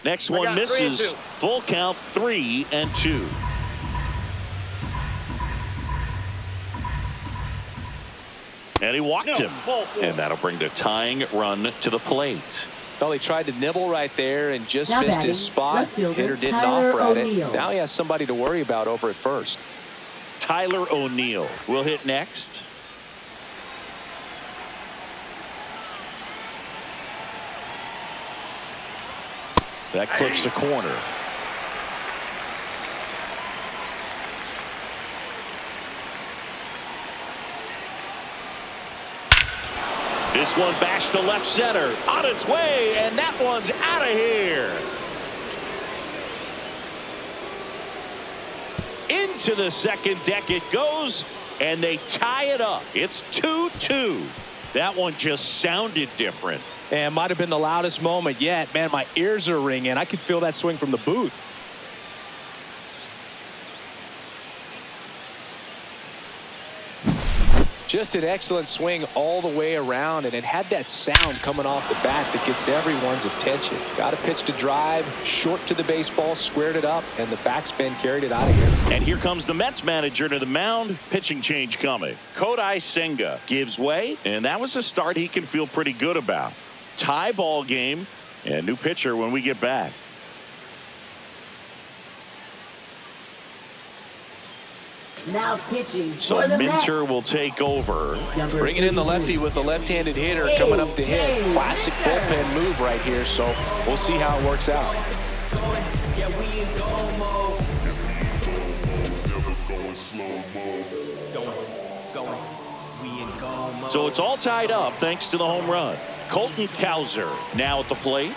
S1: Next one misses. Full count, 3-2. And he walked him. And that'll bring the tying run to the plate.
S2: Well, he tried to nibble right there and just missed his spot. Hitter didn't offer at it. Now he has somebody to worry about over at first.
S1: Tyler O'Neill will hit next. That clips the corner. This one bashed to left center. On its way, and that one's out of here. into the second deck it goes, and they tie it up. It's 2-2. That one just sounded different.
S2: And might have been the loudest moment yet. Man, my ears are ringing. I could feel that swing from the booth. Just an excellent swing all the way around, and it had that sound coming off the bat that gets everyone's attention. Got a pitch to drive, short to the baseball, squared it up, and the backspin carried it out of here.
S1: And here comes the Mets manager to the mound. Pitching change coming. Kodai Senga gives way, and that was a start he can feel pretty good about. Tie ball game, and new pitcher when we get back.
S4: Now pitching
S1: So
S4: for the
S1: Minter
S4: Mets.
S1: will take over.
S2: Bringing in the lefty with a left-handed hitter coming up to hit. Classic bullpen move right here, so we'll see how it works out.
S1: So it's all tied up thanks to the home run. Colton Cowser now at the plate.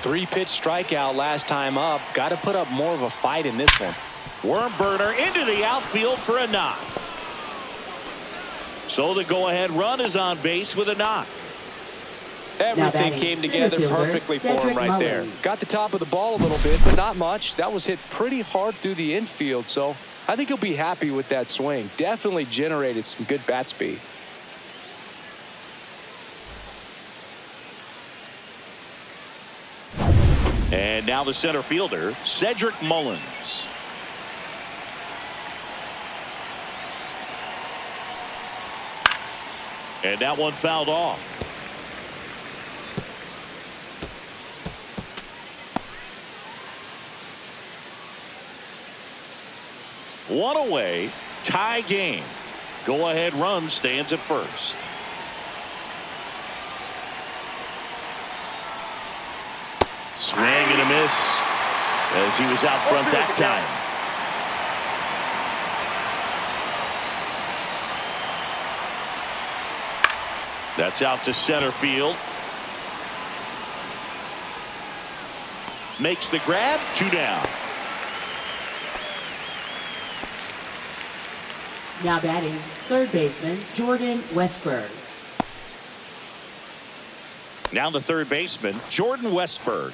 S2: 3-pitch strikeout last time up. Got to put up more of a fight in this one.
S1: Worm burner into the outfield for a knock. So the go-ahead run is on base with a knock.
S2: Everything came together perfectly for him right there. Got the top of the ball a little bit, but not much. That was hit pretty hard through the infield, so I think he'll be happy with that swing. Definitely generated some good bat speed.
S1: And now the center fielder, Cedric Mullins. And that one fouled off. One away, tie game. Go ahead run stands at first. Swing and a miss as he was out front that time. That's out to center field. Makes the grab, 2 down.
S4: Now batting third baseman Jordan Westberg.
S1: Now the third baseman Jordan Westberg.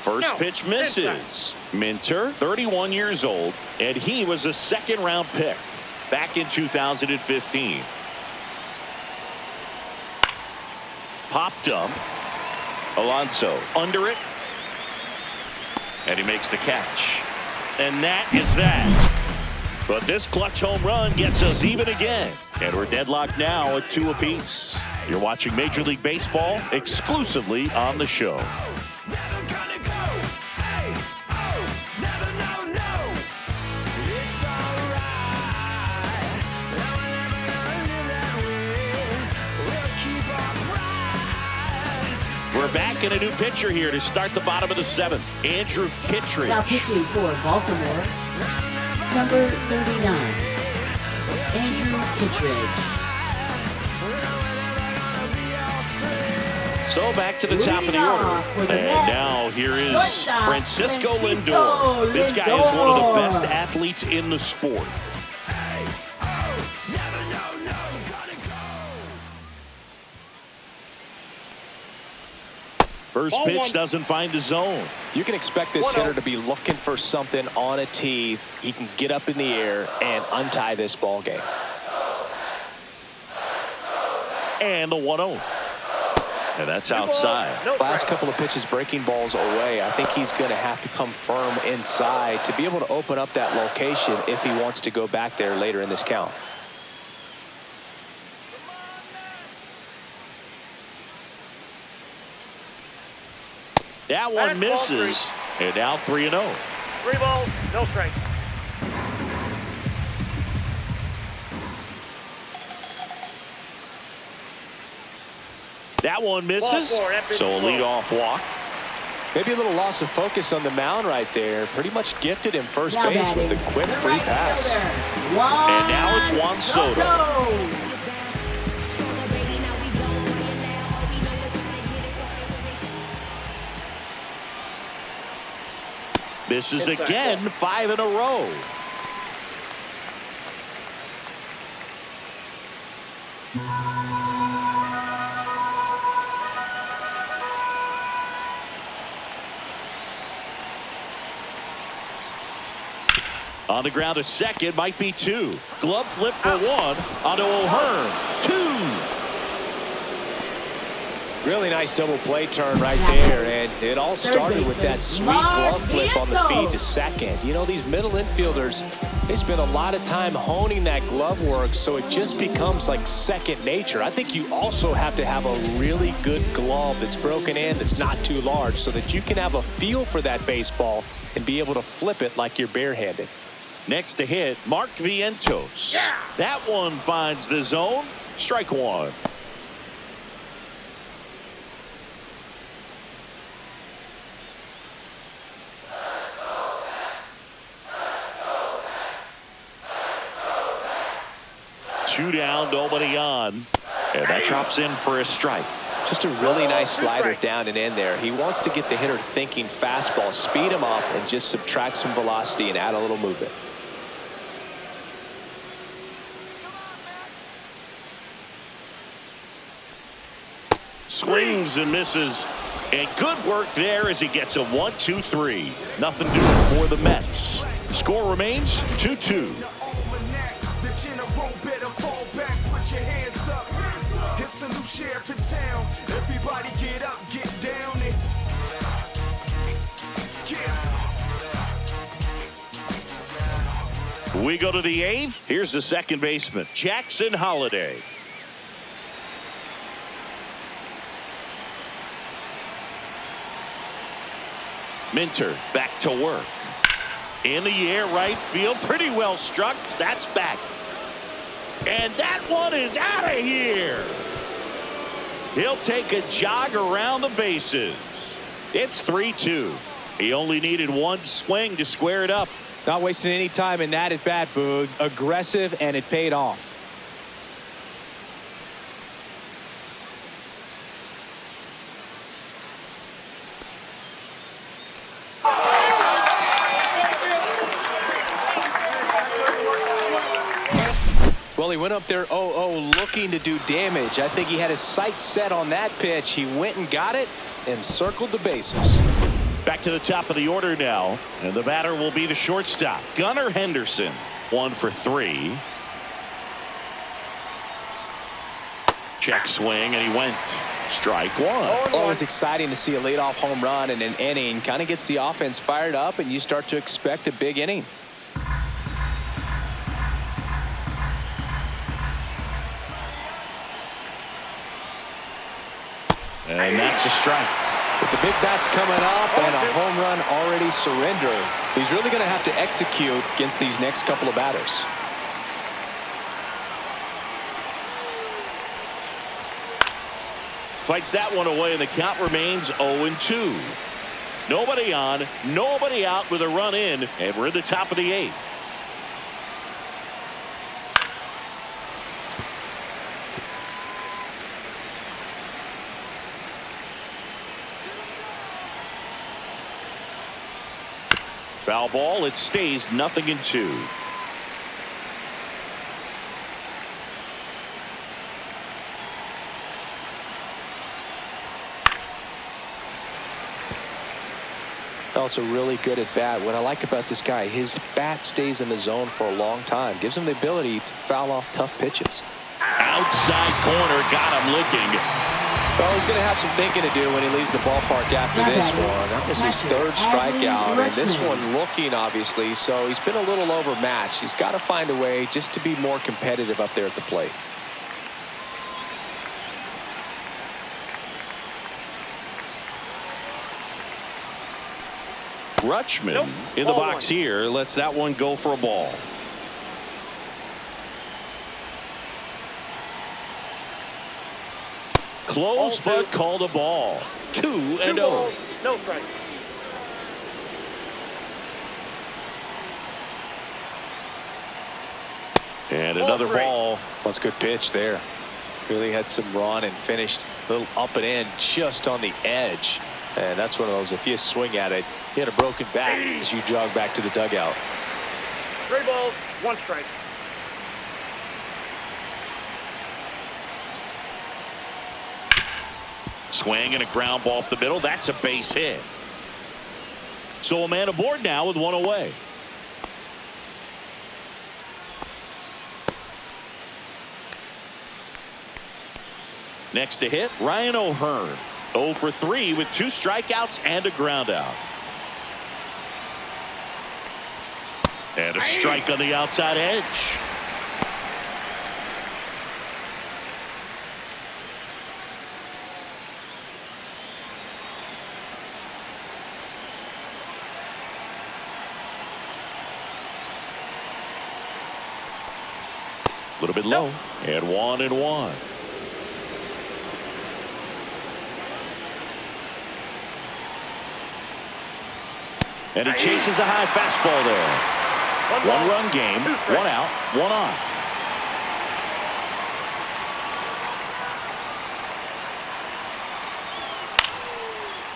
S1: First pitch misses. Minter, 31 years old, and he was a second-round pick back in 2015. Popped up. Alonso under it. And he makes the catch. And that is that. But this clutch home run gets us even again. And we're deadlocked now at 2 apiece. You're watching Major League Baseball exclusively on the show. We're back in a new pitcher here to start the bottom of the 7th. Andrew Kittredge.
S4: Now pitching for Baltimore, number 39, Andrew Kittredge.
S1: So back to the top of the order. And now here is Francisco Lindor. This guy is one of the best athletes in the sport. First pitch doesn't find the zone.
S2: You can expect this hitter to be looking for something on a tee. He can get up in the air and untie this ball game.
S1: And the 1-0. And that's outside.
S2: Last couple of pitches breaking balls away. I think he's going to have to come firm inside to be able to open up that location if he wants to go back there later in this count.
S1: That one misses. And now 3-0.
S3: 3 balls, no strike.
S1: That one misses. So a leadoff walk.
S2: Maybe a little loss of focus on the mound right there. Pretty much gifted him first base with a quick free pass.
S1: And now it's Juan Soto. Misses again, 5 in a row. On the ground to second, might be 2. Glove flip for 1. Onto O'Hearn, 2.
S2: Really nice double play turn right there, and it all started with that sweet glove flip on the feed to second. You know, these middle infielders, they spend a lot of time honing that glove work, so it just becomes like second nature. I think you also have to have a really good glove that's broken in, that's not too large, so that you can have a feel for that baseball and be able to flip it like you're barehanded.
S1: Next to hit, Mark Vientos. Yeah. That one finds the zone. Strike 1. Two down, nobody on. And that drops in for a strike.
S2: Just a really nice slider down and in there. He wants to get the hitter thinking fastball, speed him up, and just subtract some velocity and add a little movement.
S1: Swings and misses. And good work there as he gets a 1-2-3. Nothing doing for the Mets. The score remains 2-2.
S5: It's a new sheriff in town. Everybody get up, get down, and
S1: we go to the 8th. Here's the second baseman, Jackson Holliday. Minter back to work. In the air, right field, pretty well struck. That's back. And that one is out of here. He'll take a jog around the bases. It's 3-2. He only needed one swing to square it up.
S2: Not wasting any time in that at bat, Boog. Aggressive, and it paid off. Well, he went up there 0-0 looking to do damage. I think he had his sights set on that pitch. He went and got it and circled the bases.
S1: Back to the top of the order now, and the batter will be the shortstop, Gunnar Henderson. 1 for 3. Check swing, and he went. Strike 1.
S2: Always exciting to see a leadoff home run in an inning. Kind of gets the offense fired up, and you start to expect a big inning.
S1: And that's a strike.
S2: With the big bats coming up and a home run already surrendered, he's really going to have to execute against these next couple of batters.
S1: Fights that one away, and the count remains 0-2. Nobody on, nobody out with a run in, and we're at the top of the 8th. Foul ball. It stays 0-2.
S2: Also really good at bat. What I like about this guy, his bat stays in the zone for a long time. Gives him the ability to foul off tough pitches.
S1: Outside corner, got him looking.
S2: Well, he's going to have some thinking to do when he leaves the ballpark after this one. That was his third strikeout, and this one looking, obviously, so he's been a little overmatched. He's got to find a way just to be more competitive up there at the plate.
S1: Rutschman in the box here lets that one go for a ball. Close, but called a ball. 2-0.
S3: No strike.
S1: And another ball.
S2: That's a good pitch there. Really had some run and finished a little up and in just on the edge. And that's one of those, if you swing at it, you had a broken back as you jog back to the dugout.
S3: 3 balls, 1 strike.
S1: Swing and a ground ball up the middle. That's a base hit. So a man aboard now with 1 away. Next to hit, Ryan O'Hearn. 0 for 3 with 2 strikeouts and a ground out. And a strike on the outside edge. A little bit low. And 1-1. And he chases a high fastball there. 1-run game, 1 out, 1 on.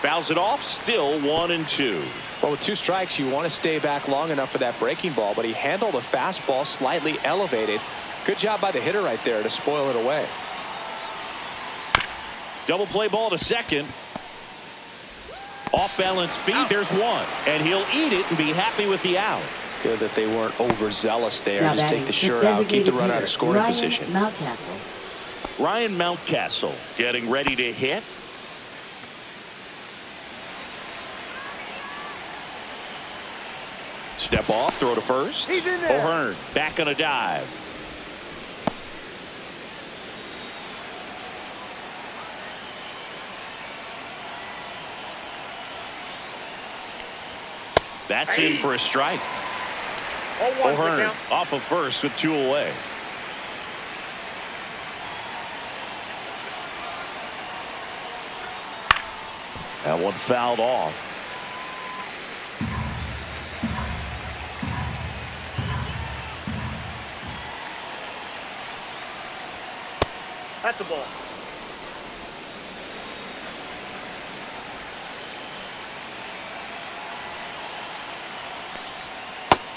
S1: Fouls it off, still 1-2.
S2: Well, with 2 strikes, you want to stay back long enough for that breaking ball, but he handled a fastball slightly elevated. Good job by the hitter right there to spoil it away.
S1: Double play ball to second. Off balance feed, there's 1. And he'll eat it and be happy with the out.
S2: Good that they weren't overzealous there.
S4: Now
S2: Just take the shirt out, keep the run out of scoring
S4: Ryan
S2: position.
S4: Mountcastle.
S1: Ryan Mountcastle getting ready to hit. Step off, throw to first.
S3: He's in there.
S1: O'Hearn back on a dive. That's in for a strike.
S3: 0-1
S1: O'Hearn off of first with 2 away. That one fouled off.
S3: That's a ball.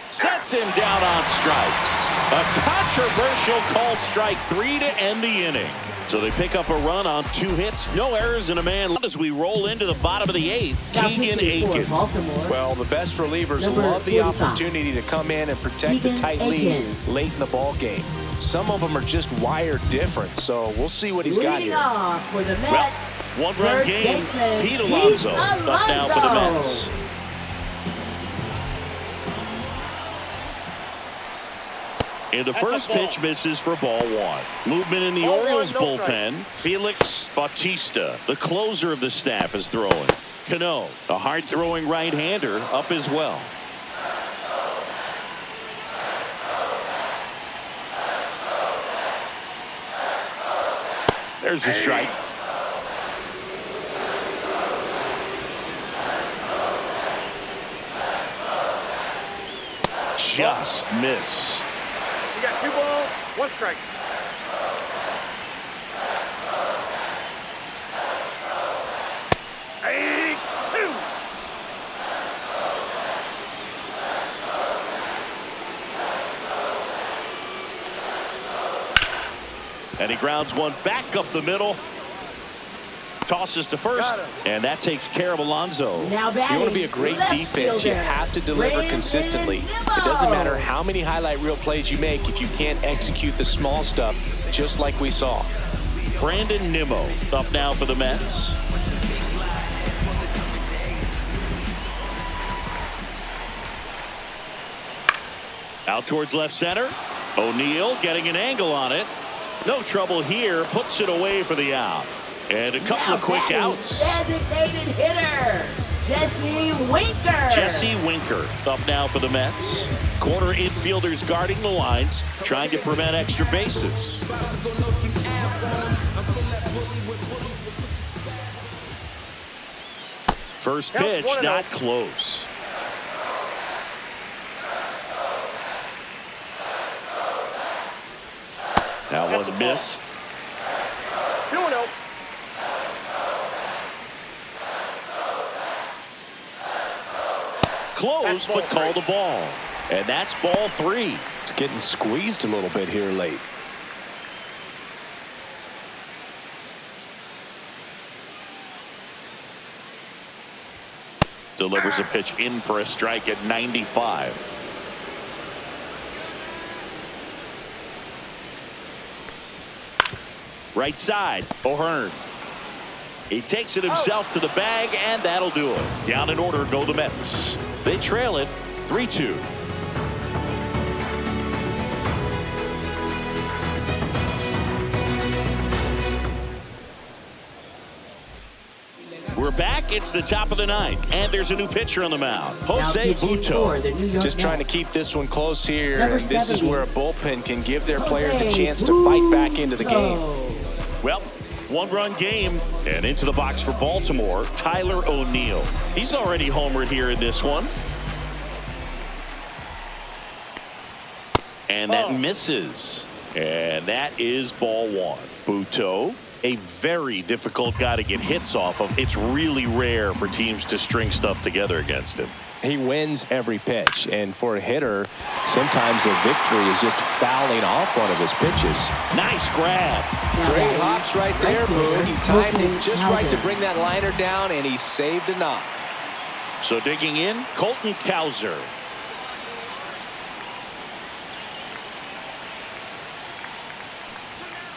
S1: Sets him down on strikes. A controversial called strike 3 to end the inning. So they pick up a run on 2 hits, no errors, and a man as we roll into the bottom of the 8th. Keegan Aiken.
S2: Well, the best relievers
S4: Number
S2: love the
S4: 45.
S2: opportunity to come in and protect the
S4: Keegan
S2: tight lead
S4: Aiken.
S2: late in the ball game. Some of them are just wired different, so we'll see what he's got
S4: Leading
S2: here.
S4: off for the Mets.
S1: Well, 1-run
S4: First
S1: game.
S4: baseman,
S1: Pete Alonso
S4: Pete
S1: up now for the
S4: Alonso.
S1: Mets. And the first pitch misses for ball 1. Movement in the
S3: Ball 1,
S1: Orioles
S3: no
S1: bullpen. Felix Bautista, the closer of the staff, is throwing. Cano, a hard-throwing right-hander, up as well. There's a strike. Just missed.
S3: You got 2 balls, 1 strike. Hey, 2.
S1: And he grounds one back up the middle. Tosses to first, and that takes care of Alonso.
S4: Now
S2: If you want to
S4: batting,
S2: be a great
S4: left
S2: defense, you
S4: fielder,
S2: have to deliver
S4: Brandon
S2: consistently.
S4: Nimmo.
S2: It doesn't matter how many highlight reel plays you make if you can't execute the small stuff, just like we saw.
S1: Brandon Nimmo up now for the Mets. Out towards left center. O'Neill getting an angle on it. No trouble here. Puts it away for the out. And a couple of quick
S4: batting,
S1: outs.
S4: Designated hitter, Jesse Winker.
S1: Jesse Winker up now for the Mets. Corner infielders guarding the lines, trying to prevent extra bases. First pitch, not close. That one missed.
S3: 2-0.
S1: close, but called the ball. And that's ball 3.
S2: It's getting squeezed a little bit here late.
S1: Delivers a pitch in for a strike at 95. Right side, O'Hearn. He takes it himself to the bag, and that'll do it. Down in order go the Mets. They trail it 3-2. We're back. It's the top of the ninth, and there's a new pitcher on the mound. Jose Butto.
S2: Just trying to keep this one close here. And this is where a bullpen can give their players a chance to fight back into the game.
S1: Well, one-run game, and into the box for Baltimore, Tyler O'Neill. He's already homered here in this one. And that misses. And that is ball 1. Butto, a very difficult guy to get hits off of. It's really rare for teams to string stuff together against him.
S2: He wins every pitch, and for a hitter, sometimes a victory is just fouling off one of his pitches.
S1: Nice grab.
S2: Great hops right there, Boone. He timed it just right to bring that liner down, and he saved a knock.
S1: So digging in, Colton Cowser.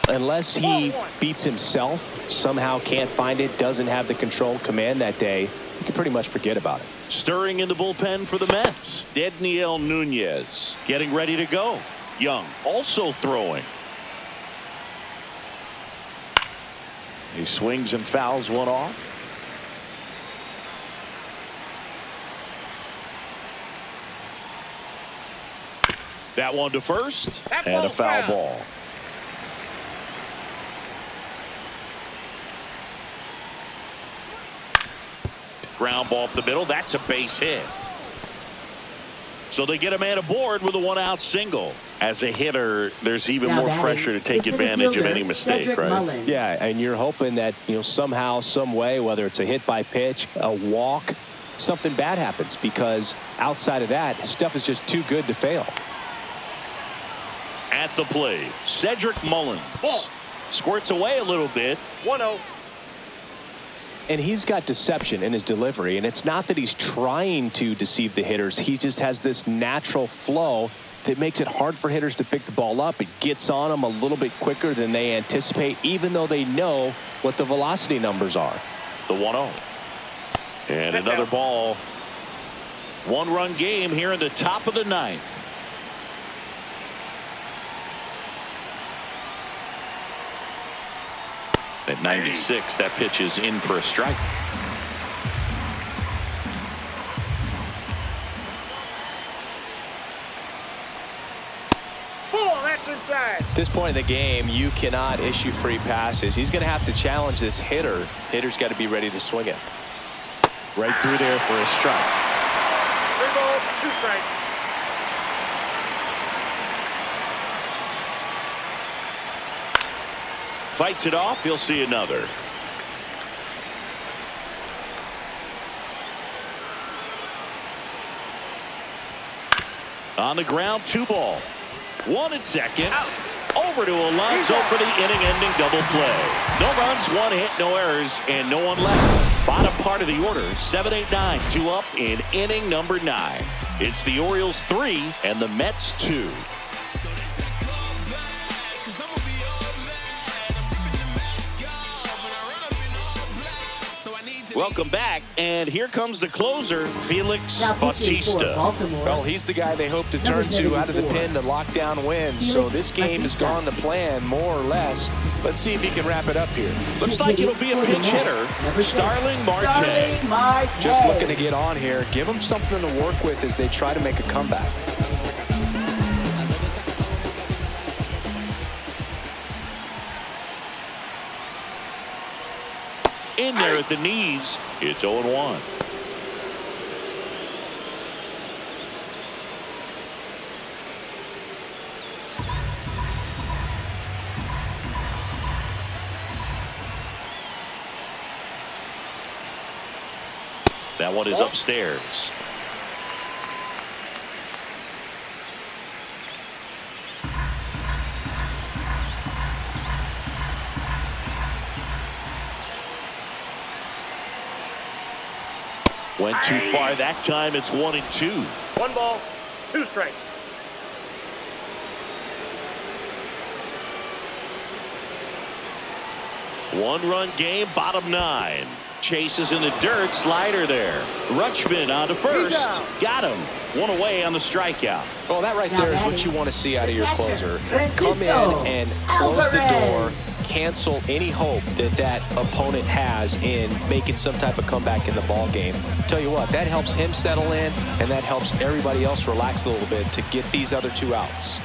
S2: Unless he beats himself, somehow can't find it, doesn't have the control command that day, you can pretty much forget about it.
S1: Stirring in the bullpen for the Mets, Dedniel Nunez getting ready to go. Young also throwing. He swings and fouls one off. That one to first, and a foul ball. Ground ball up the middle. That's a base hit. So they get a man aboard with a one-out single. As a hitter, there's even more pressure to take advantage of any mistake, right?
S2: Yeah, and you're hoping that, somehow, some way, whether it's a hit by pitch, a walk, something bad happens, because outside of that, his stuff is just too good to fail.
S1: At the plate, Cedric Mullins squirts away a little bit.
S3: 1-0.
S2: And he's got deception in his delivery, and it's not that he's trying to deceive the hitters. He just has this natural flow that makes it hard for hitters to pick the ball up. It gets on them a little bit quicker than they anticipate, even though they know what the velocity numbers are.
S1: The 1-0. And another ball. One-run game here in the top of the ninth. At 96, that pitch is in for a strike.
S3: That's inside.
S2: At this point in the game, you cannot issue free passes. He's going to have to challenge this hitter. Hitter's got to be ready to swing it.
S1: Right through there for a strike.
S3: 3 balls, 2 strikes.
S1: Fights it off. He'll see another. On the ground, 2 ball. 1 at second. Out. Over to Alonso for the inning-ending double play. No runs, 1 hit, no errors, and no one left. Bottom part of the order, 7-8-9, 2 up in inning number 9. It's the Orioles 3 and the Mets 2. Welcome back, and here comes the closer, Felix Bautista.
S2: Well, he's the guy they hope to turn to out of the pen to lock down wins. So this game has gone to plan, more or less. Let's see if he can wrap it up here.
S1: Looks like it'll be a pinch hitter, Starling Marte.
S2: Just looking to get on here. Give him something to work with as they try to make a comeback.
S1: In there at the knees, it's 0-1. That one is upstairs. Went too far that time. It's 1-2.
S3: 1 ball, 2 strikes.
S1: One-run game, bottom 9. Chases in the dirt, slider there. Rutschman on to first. Got him. 1 away on the strikeout.
S2: Well, that right there is what you want to see out of your closer. Come in and close the door, cancel any hope that that opponent has in making some type of comeback in the ball game. Tell you what, that helps him settle in, and that helps everybody else relax a little bit to get these other 2 outs.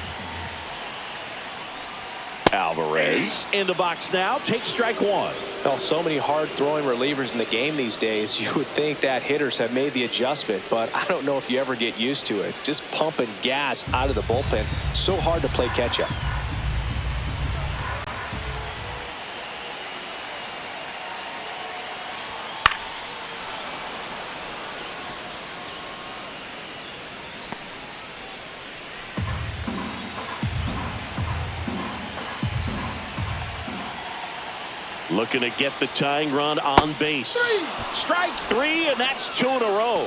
S1: Alvarez in the box now. Takes strike 1.
S2: Well, so many hard-throwing relievers in the game these days, you would think that hitters have made the adjustment, but I don't know if you ever get used to it. Just pumping gas out of the bullpen, so hard to play catch-up.
S1: Looking to get the tying run on base. Strike 3, and that's 2 in a row.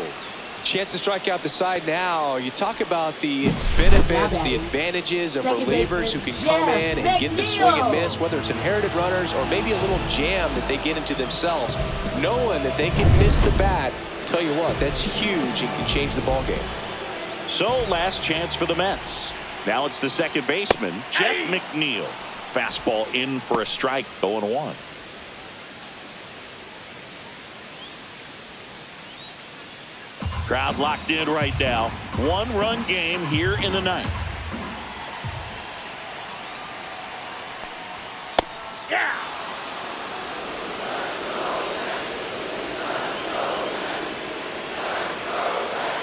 S2: Chance to strike out the side now. You talk about the benefits, the advantages of relievers who can come in and get the swing and miss, whether it's inherited runners or maybe a little jam that they get into themselves. Knowing that they can miss the bat, tell you what, that's huge and can change the ball game.
S1: So last chance for the Mets. Now it's the second baseman, Jeff McNeil. Fastball in for a strike, 0-1. Crowd locked in right now. 1-run game here in the 9th.
S3: Yeah!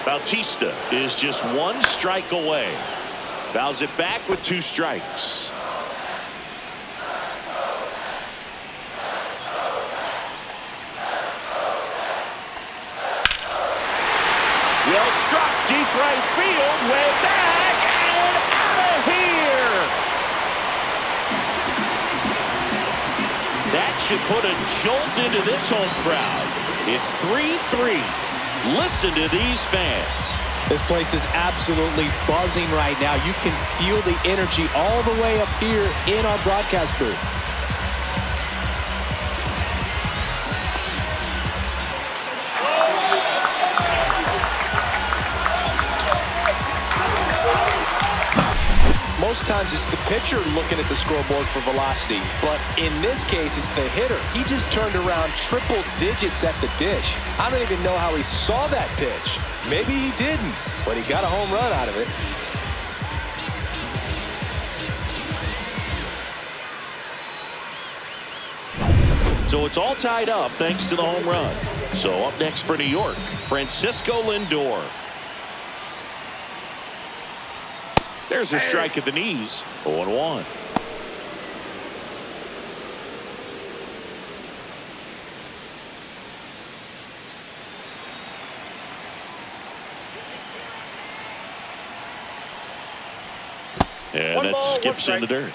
S1: Bautista is just 1 strike away. Fouls it back with 2 strikes. Well struck, deep right field, way back, and out of here. That should put a jolt into this home crowd. It's 3-3. Listen to these fans.
S2: This place is absolutely buzzing right now. You can feel the energy all the way up here in our broadcast booth. Most times it's the pitcher looking at the scoreboard for velocity, but in this case it's the hitter. He just turned around triple digits at the dish. I don't even know how he saw that pitch. Maybe he didn't, but he got a home run out of it.
S1: So it's all tied up thanks to the home run. So up next for New York, Francisco Lindor. There's a strike at the knees. 0-1. And that skips in the dirt.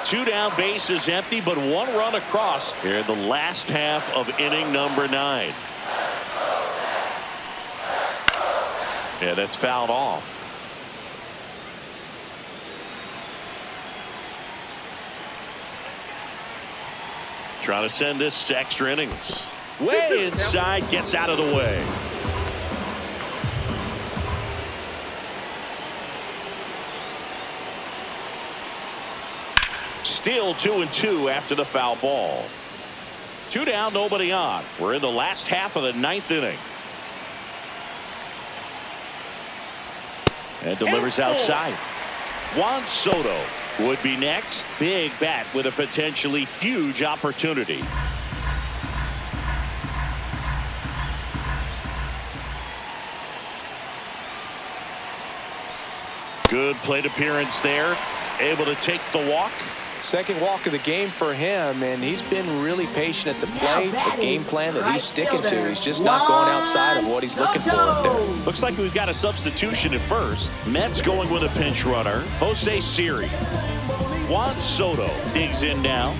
S1: 2 down, base is empty, but 1 run across here in the last half of inning number 9. Yeah, that's fouled off. Trying to send this to extra innings. Way inside, gets out of the way. Still 2-2 after the foul ball. 2 down, nobody on. We're in the last half of the 9th inning. And delivers outside. Juan Soto would be next. Big bat with a potentially huge opportunity. Good plate appearance there. Able to take the walk.
S2: Second walk of the game for him, and he's been really patient at the plate. The game plan that he's sticking to. He's just not going outside of what he's looking for up there.
S1: Looks like we've got a substitution at first. Mets going with a pinch runner. Jose Siri. Juan Soto digs in now.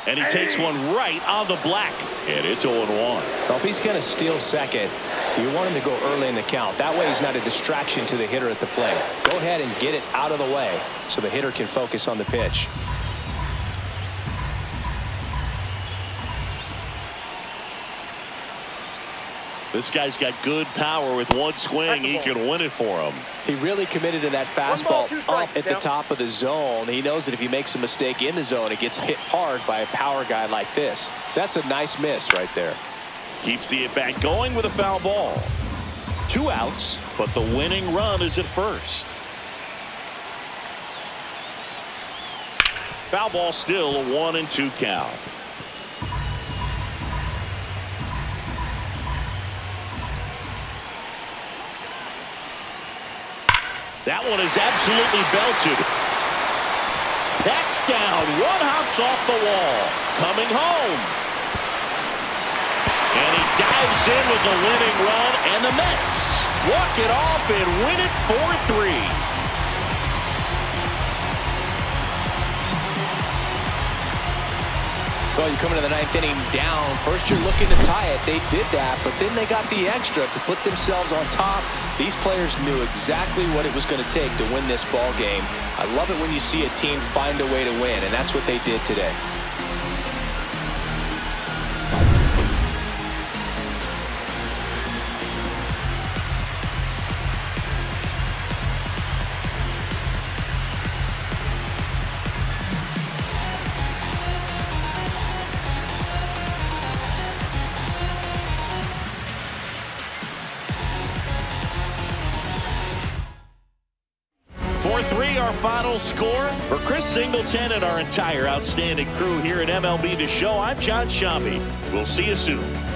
S1: And he takes one right on the black. And it's 0-1.
S2: Well, if he's going to steal second, you want him to go early in the count. That way he's not a distraction to the hitter at the plate. Go ahead and get it out of the way so the hitter can focus on the pitch.
S1: This guy's got good power. With one swing, he can win it for him.
S2: He really committed to that fastball up at the
S3: now.
S2: top of the zone. He knows that if he makes a mistake in the zone, it gets hit hard by a power guy like this. That's a nice miss right there.
S1: Keeps the at-bat going with a foul ball. 2 outs, but the winning run is at first. Foul ball, still a 1-2 count. That one is absolutely belted. That's down. One hops off the wall. Coming home. And he dives in with the winning run, and the Mets walk it off and win it 4-3.
S2: Well, you come into the 9th inning down. First, you're looking to tie it. They did that, but then they got the extra to put themselves on top. These players knew exactly what it was going to take to win this ball game. I love it when you see a team find a way to win, and that's what they did today.
S1: Our final score. For Chris Singleton and our entire outstanding crew here at MLB The Show, I'm John Shambi. We'll see you soon.